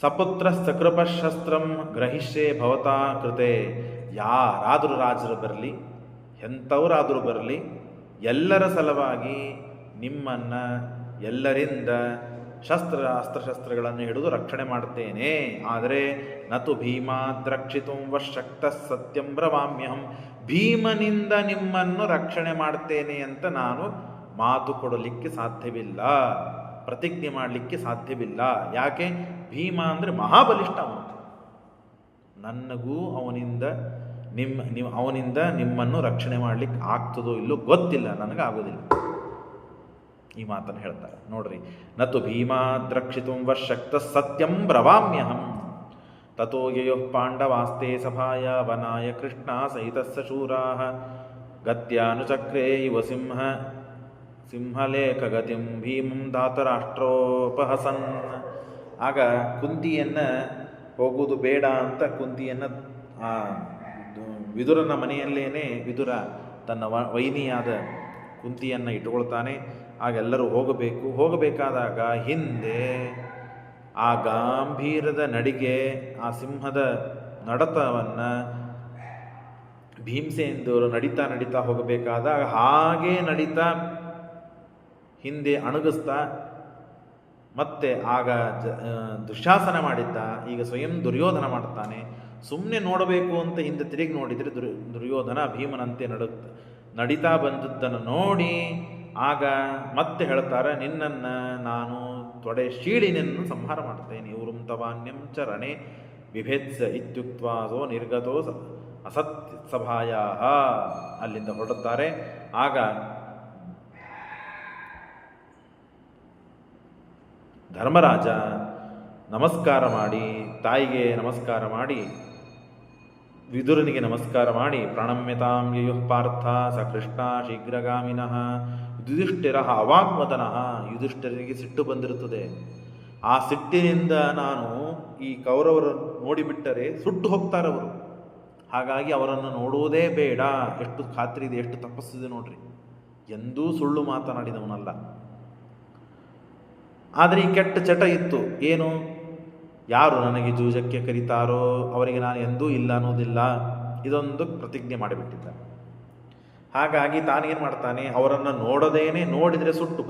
ಸಪುತ್ರ ಸಕೃಪಶಸ್ತ್ರಂ ಗ್ರಹಿಷ್ಯೆ ಭವತಾ ಕೃತೆ. ಯಾರಾದರೂ ರಾಜರು ಬರಲಿ, ಎಂಥವರಾದರೂ ಬರಲಿ, ಎಲ್ಲರ ಸಲುವಾಗಿ ನಿಮ್ಮನ್ನು ಎಲ್ಲರಿಂದ ಅಸ್ತ್ರಶಸ್ತ್ರಗಳನ್ನು ಹಿಡಿದು ರಕ್ಷಣೆ ಮಾಡುತ್ತೇನೆ. ಆದರೆ ನತು ಭೀಮಾದ್ ರಕ್ಷಿತುಂ ವಶಕ್ತ ಸತ್ಯಂ ಬ್ರವಾಮ್ಯಹಂ. ಭೀಮನಿಂದ ನಿಮ್ಮನ್ನು ರಕ್ಷಣೆ ಮಾಡ್ತೇನೆ ಅಂತ ನಾನು ಮಾತು ಕೊಡಲಿಕ್ಕೆ ಸಾಧ್ಯವಿಲ್ಲ, ಪ್ರತಿಜ್ಞೆ ಮಾಡಲಿಕ್ಕೆ ಸಾಧ್ಯವಿಲ್ಲ. ಯಾಕೆ? ಭೀಮ ಅಂದರೆ ಮಹಾಬಲಿಷ್ಠ ಅವನು. ನನಗೂ ಅವನಿಂದ ನಿಮ್ಮನ್ನು ರಕ್ಷಣೆ ಮಾಡಲಿಕ್ಕೆ ಆಗ್ತದೋ ಇಲ್ಲೋ ಗೊತ್ತಿಲ್ಲ, ನನಗಾಗೋದಿಲ್ಲ. ಈ ಮಾತನ್ನು ಹೇಳ್ತಾರೆ ನೋಡ್ರಿ. ನತು ಭೀಮಾದ್ ರಕ್ಷಿತುಂ ವಶಕ್ತ ಸತ್ಯಂ ಬ್ರವಾಮ್ಯಹಂ ತಥೋ ಯಯೋಃ ಪಾಂಡವಾಸ್ತೆ ಸಭಾಯ ವನಾಯ ಕೃಷ್ಣ ಸಹಿತಸ್ಸ ಶೂರಾಃ ಗತ್ಯಾನುಚಕ್ರೇ ಇವ ಸಿಂಹಲೇಖಗತಿಂ ಭೀಮಂ ಧಾತರಾಷ್ಟ್ರೋಪಹಸನ್. ಆಗ ಕುಂತಿಯನ್ನು ಹೋಗುವುದು ಬೇಡ ಅಂತ ಕುಂತಿಯನ್ನು ವಿದುರನ ಮನೆಯಲ್ಲೇನೆ ವಿದುರ ತನ್ನ ವೈನಿಯಾದ ಕುಂತಿಯನ್ನು ಇಟ್ಟುಕೊಳ್ತಾನೆ. ಆಗೆಲ್ಲರೂ ಹೋಗಬೇಕಾದಾಗ ಹಿಂದೆ ಆ ಗಾಂಭೀರದ ನಡಿಗೆ, ಆ ಸಿಂಹದ ನಡತವನ್ನು ಭೀಮಸೇನದೇವರು ನಡೀತಾ ಹೋಗಬೇಕಾದಾಗ ಹಾಗೇ ನಡೀತಾ ಹಿಂದೆ ಅಣಗಿಸ್ತಾ ಮತ್ತೆ ಆಗ ದುಶ್ಯಾಸನ ಮಾಡಿದ್ದ, ಈಗ ಸ್ವಯಂ ದುರ್ಯೋಧನ ಮಾಡ್ತಾನೆ. ಸುಮ್ಮನೆ ನೋಡಬೇಕು ಅಂತ ಹಿಂದೆ ತಿರುಗಿ ನೋಡಿದರೆ ದುರ್ಯೋಧನ ಭೀಮನಂತೆ ನಡೀತಾ ಬಂದದ್ದನ್ನು ನೋಡಿ ಆಗ ಮತ್ತೆ ಹೇಳ್ತಾರೆ, ನಿನ್ನನ್ನು ನಾನು ತೊಡೆ ಶೀಳಿನನ್ನು ಸಂಹಾರ ಮಾಡ್ತೇನೆ. ಇವ್ರುಂ ತವಾನ್ಯಂ ಚರಣೆ ಬಿಭೇತ್ಸ ಇತ್ಯುಕ್ತವಾಸೋ ನಿರ್ಗತೋ ಅಸತ್ಯ ಸಭಾಯ. ಅಲ್ಲಿಂದ ಹೊರಡುತ್ತಾರೆ. ಆಗ ಧರ್ಮರಾಜ ನಮಸ್ಕಾರ ಮಾಡಿ, ತಾಯಿಗೆ ನಮಸ್ಕಾರ ಮಾಡಿ, ವಿದುರನಿಗೆ ನಮಸ್ಕಾರ ಮಾಡಿ, ಪ್ರಣಮ್ಯತಾಂ ಯಯುಃ ಪಾರ್ಥ ಸ ಕೃಷ್ಣ ಶೀಘ್ರಗಾಮಿನಃ ಯುಧಿಷ್ಠಿರ ಅವಾಗ್ಮತನಃ. ಯುಧಿಷ್ಠಿರನಿಗೆ ಸಿಟ್ಟು ಬಂದಿರುತ್ತದೆ. ಆ ಸಿಟ್ಟಿನಿಂದ ನಾನು ಈ ಕೌರವರನ್ನು ನೋಡಿಬಿಟ್ಟರೆ ಸುಟ್ಟು ಹೋಗ್ತಾರವರು. ಹಾಗಾಗಿ ಅವರನ್ನು ನೋಡುವುದೇ ಬೇಡ. ಎಷ್ಟು ಖಾತ್ರಿ ಇದೆ, ಎಷ್ಟು ತಪಸ್ಸಿದೆ ನೋಡ್ರಿ. ಎಂದೂ ಸುಳ್ಳು ಮಾತನಾಡಿದವನಲ್ಲ. ಆದರೆ ಈ ಕೆಟ್ಟ ಚಟ ಇತ್ತು. ಏನು? ಯಾರು ನನಗೆ ಜೂಜಕ್ಕೆ ಕರೀತಾರೋ ಅವರಿಗೆ ನಾನು ಎಂದೂ ಇಲ್ಲ ಅನ್ನೋದಿಲ್ಲ. ಇದೊಂದು ಪ್ರತಿಜ್ಞೆ ಮಾಡಿಬಿಟ್ಟಿದ್ದ. ಹಾಗಾಗಿ ತಾನೇನು ಮಾಡ್ತಾನೆ, ಅವರನ್ನು ನೋಡಿದರೆ ಸುಟ್ಟು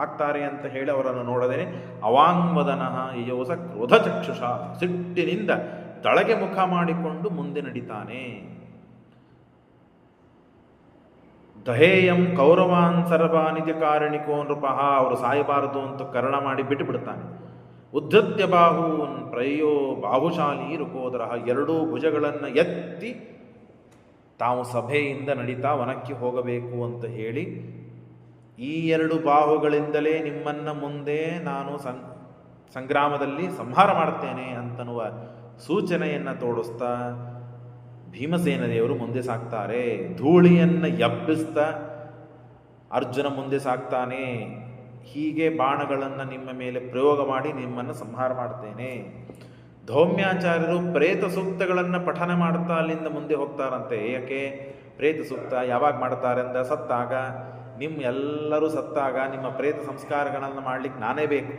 ಆಗ್ತಾರೆ ಅಂತ ಹೇಳಿ ಅವರನ್ನು ನೋಡದೇನೆ ಅವಾಂಗ್ವದನಃ ಯಯೋಸ ಕ್ರೋಧ ಚಕ್ಷುಷ, ಸಿಟ್ಟಿನಿಂದ ತಳಗೆ ಮುಖ ಮಾಡಿಕೊಂಡು ಮುಂದೆ ನಡೀತಾನೆ. ದಹೇಯಂ ಕೌರವಾನ್ ಸರ್ವಾನಿತ್ಯ ಕಾರಣಿಕೋ ನೃಪಃ. ಅವರು ಸಾಯಬಾರದು ಅಂತ ಕರ್ಣ ಮಾಡಿ ಬಿಟ್ಟು ಬಿಡ್ತಾನೆ. ಉದ್ಧತ್ಯ ಬಾಹೂನ್ ಪ್ರಯೋ ಬಾಹುಶಾಲಿ ರುಕೋದರ. ಎರಡೂ ಭುಜಗಳನ್ನು ಎತ್ತಿ ತಾವು ಸಭೆಯಿಂದ ನಡೀತಾ ವನಕ್ಕೆ ಹೋಗಬೇಕು ಅಂತ ಹೇಳಿ, ಈ ಎರಡು ಬಾಹುಗಳಿಂದಲೇ ನಿಮ್ಮನ್ನು ಮುಂದೆ ನಾನು ಸಂಗ್ರಾಮದಲ್ಲಿ ಸಂಹಾರ ಮಾಡ್ತೇನೆ ಅಂತನ್ನುವ ಸೂಚನೆಯನ್ನು ತೋರಿಸ್ತಾ ಭೀಮಸೇನ ದೇವರು ಮುಂದೆ ಸಾಕ್ತಾರೆ. ಧೂಳಿಯನ್ನು ಎಬ್ಬಿಸ್ತಾ ಅರ್ಜುನ ಮುಂದೆ ಸಾಕ್ತಾನೆ. ಹೀಗೆ ಬಾಣಗಳನ್ನು ನಿಮ್ಮ ಮೇಲೆ ಪ್ರಯೋಗ ಮಾಡಿ ನಿಮ್ಮನ್ನು ಸಂಹಾರ ಮಾಡ್ತೇನೆ. ಧೌಮ್ಯಾಚಾರ್ಯರು ಪ್ರೇತ ಸೂಕ್ತಗಳನ್ನು ಪಠನ ಮಾಡ್ತಾ ಅಲ್ಲಿಂದ ಮುಂದೆ ಹೋಗ್ತಾರಂತೆ. ಯಾಕೆ? ಪ್ರೇತ ಸೂಕ್ತ ಯಾವಾಗ ಮಾಡ್ತಾರೆ ಅಂದ ಸತ್ತಾಗ, ಎಲ್ಲರೂ ಸತ್ತಾಗ ನಿಮ್ಮ ಪ್ರೇತ ಸಂಸ್ಕಾರಗಳನ್ನು ಮಾಡಲಿಕ್ಕೆ ನಾನೇ ಬೇಕು.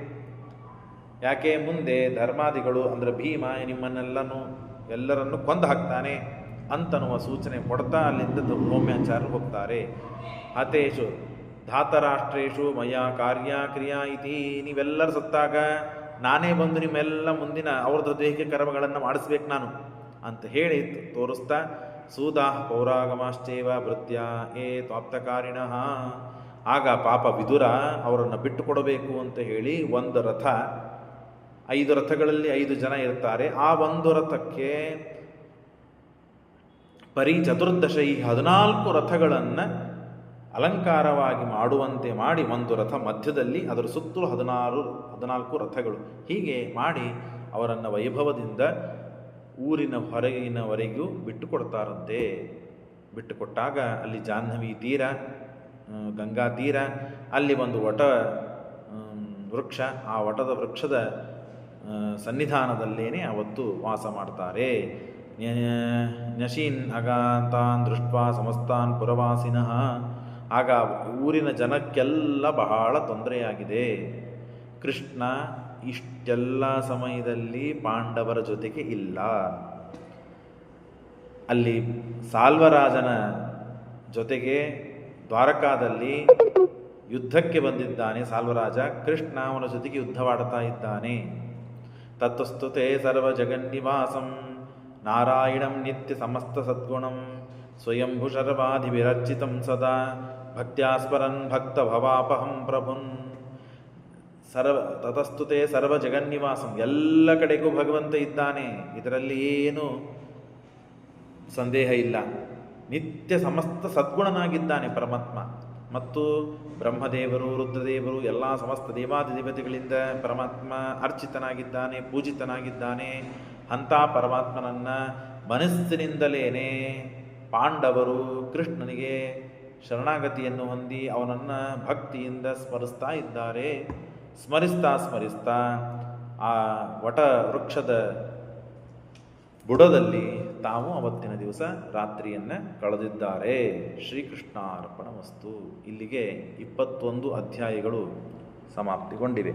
ಯಾಕೆ? ಮುಂದೆ ಧರ್ಮಾದಿಗಳು ಅಂದರೆ ಭೀಮ ನಿಮ್ಮನ್ನೆಲ್ಲನೂ ಎಲ್ಲರನ್ನು ಕೊಂದು ಹಾಕ್ತಾನೆ ಅಂತನ್ನುವ ಸೂಚನೆ ಕೊಡ್ತಾ ಅಲ್ಲಿಂದ ಧೌಮ್ಯಾಚಾರ್ಯರು ಹೋಗ್ತಾರೆ. ಹತೇಶು ಧಾತರಾಷ್ಟ್ರೇಶು ಮಯ ಕಾರ್ಯ ಕ್ರಿಯಾ ಇತಿ, ನೀವೆಲ್ಲರೂ ಸತ್ತಾಗ ನಾನೇ ಬಂದು ನಿಮ್ಮೆಲ್ಲ ಮುಂದಿನ ಅವ್ರದ್ದು ದೇಹಕ್ಕೆ ಕರ್ಮಗಳನ್ನು ಮಾಡಿಸ್ಬೇಕು ನಾನು ಅಂತ ಹೇಳಿ ತೋರಿಸ್ತಾ ಸೂದಾ ಪೌರಾಗಮಾಶ್ಚೇವ ಭೃತ್ಯ ಏ ತ್ವಾಪ್ತಕಾರಿಣಃ. ಆಗ ಪಾಪ ವಿದುರ ಅವರನ್ನು ಬಿಟ್ಟು ಕೊಡಬೇಕು ಅಂತ ಹೇಳಿ ಒಂದು ರಥ, 5 ರಥಗಳಲ್ಲಿ 5 ಜನ ಇರ್ತಾರೆ. ಆ ಒಂದು ರಥಕ್ಕೆ ಚತುರ್ದಶ 14 ರಥಗಳನ್ನು ಅಲಂಕಾರವಾಗಿ ಮಾಡುವಂತೆ ಮಾಡಿ ಒಂದು ರಥ ಮಧ್ಯದಲ್ಲಿ, ಅದರ ಸುತ್ತಲೂ 14 ರಥಗಳು, ಹೀಗೆ ಮಾಡಿ ಅವರನ್ನು ವೈಭವದಿಂದ ಊರಿನ ಹೊರಗಿನವರೆಗೂ ಬಿಟ್ಟು ಕೊಡ್ತಾರಂತೆ. ಬಿಟ್ಟು ಕೊಟ್ಟಾಗ ಅಲ್ಲಿ ಜಾಹ್ನವಿ ತೀರ, ಗಂಗಾ ತೀರ, ಅಲ್ಲಿ ಒಂದು ವಟ ವೃಕ್ಷ, ಆ ವಟದ ವೃಕ್ಷದ ಸನ್ನಿಧಾನದಲ್ಲೇನೆ ಅವತ್ತು ವಾಸ ಮಾಡ್ತಾರೆ. ನ್ಯಶೀನ್ ಅಗಾಂತಾನ್ ದೃಷ್ಟ್ವಾ ಸಮಸ್ತಾನ್ ಪುರವಾಸಿನಃ. ಆಗ ಊರಿನ ಜನಕ್ಕೆಲ್ಲ ಬಹಳ ತೊಂದರೆಯಾಗಿದೆ. ಕೃಷ್ಣ ಇಷ್ಟೆಲ್ಲ ಸಮಯದಲ್ಲಿ ಪಾಂಡವರ ಜೊತೆಗೆ ಇಲ್ಲ. ಅಲ್ಲಿ ಸಾಲ್ವರಾಜನ ಜೊತೆಗೆ ದ್ವಾರಕಾದಲ್ಲಿ ಯುದ್ಧಕ್ಕೆ ಬಂದಿದ್ದಾನೆ ಸಾಲ್ವರಾಜ. ಕೃಷ್ಣ ಅವನ ಜೊತೆಗೆ ಯುದ್ಧವಾಡ್ತಾ ಇದ್ದಾನೆ. ತತ್ವಸ್ತುತೆ ಸರ್ವ ಜಗನ್ನಿವಾಸಂ ನಾರಾಯಣಂ ನಿತ್ಯ ಸಮಸ್ತ ಸದ್ಗುಣಂ ಸ್ವಯಂಭು ಶರ್ವಾಧಿವಿರರ್ಚಿತಂ ಸದಾ ಭಕ್ತ್ಯಾಸ್ಮರನ್ ಭಕ್ತ ಭವಾಪಹಂ ಪ್ರಭುನ್. ತತಸ್ತುತೆ ಸರ್ವ ಜಗನ್ನಿವಾಸಂ, ಎಲ್ಲ ಕಡೆಗೂ ಭಗವಂತ ಇದ್ದಾನೆ, ಇದರಲ್ಲಿ ಏನು ಸಂದೇಹ ಇಲ್ಲ. ನಿತ್ಯ ಸಮಸ್ತ ಸದ್ಗುಣನಾಗಿದ್ದಾನೆ ಪರಮಾತ್ಮ. ಮತ್ತು ಬ್ರಹ್ಮದೇವರು, ರುದ್ರದೇವರು, ಎಲ್ಲ ಸಮಸ್ತ ದೇವಾದಿದೇವತೆಗಳಿಂದ ಪರಮಾತ್ಮ ಅರ್ಚಿತನಾಗಿದ್ದಾನೆ, ಪೂಜಿತನಾಗಿದ್ದಾನೆ. ಅಂಥ ಪರಮಾತ್ಮನನ್ನು ಮನಸ್ಸಿನಿಂದಲೇ ಪಾಂಡವರು ಕೃಷ್ಣನಿಗೆ ಶರಣಾಗತಿಯನ್ನು ಹೊಂದಿ ಅವನನ್ನು ಭಕ್ತಿಯಿಂದ ಸ್ಮರಿಸ್ತಾ ಇದ್ದಾರೆ. ಸ್ಮರಿಸ್ತಾ ಆ ವಟ ವೃಕ್ಷದ ಬುಡದಲ್ಲಿ ತಾವು ಅವತ್ತಿನ ದಿವಸ ರಾತ್ರಿಯನ್ನು ಕಳೆದಿದ್ದಾರೆ. ಶ್ರೀಕೃಷ್ಣಾರ್ಪಣಮಸ್ತು. ಇಲ್ಲಿಗೆ 21 ಅಧ್ಯಾಯಗಳು ಸಮಾಪ್ತಿಗೊಂಡಿವೆ.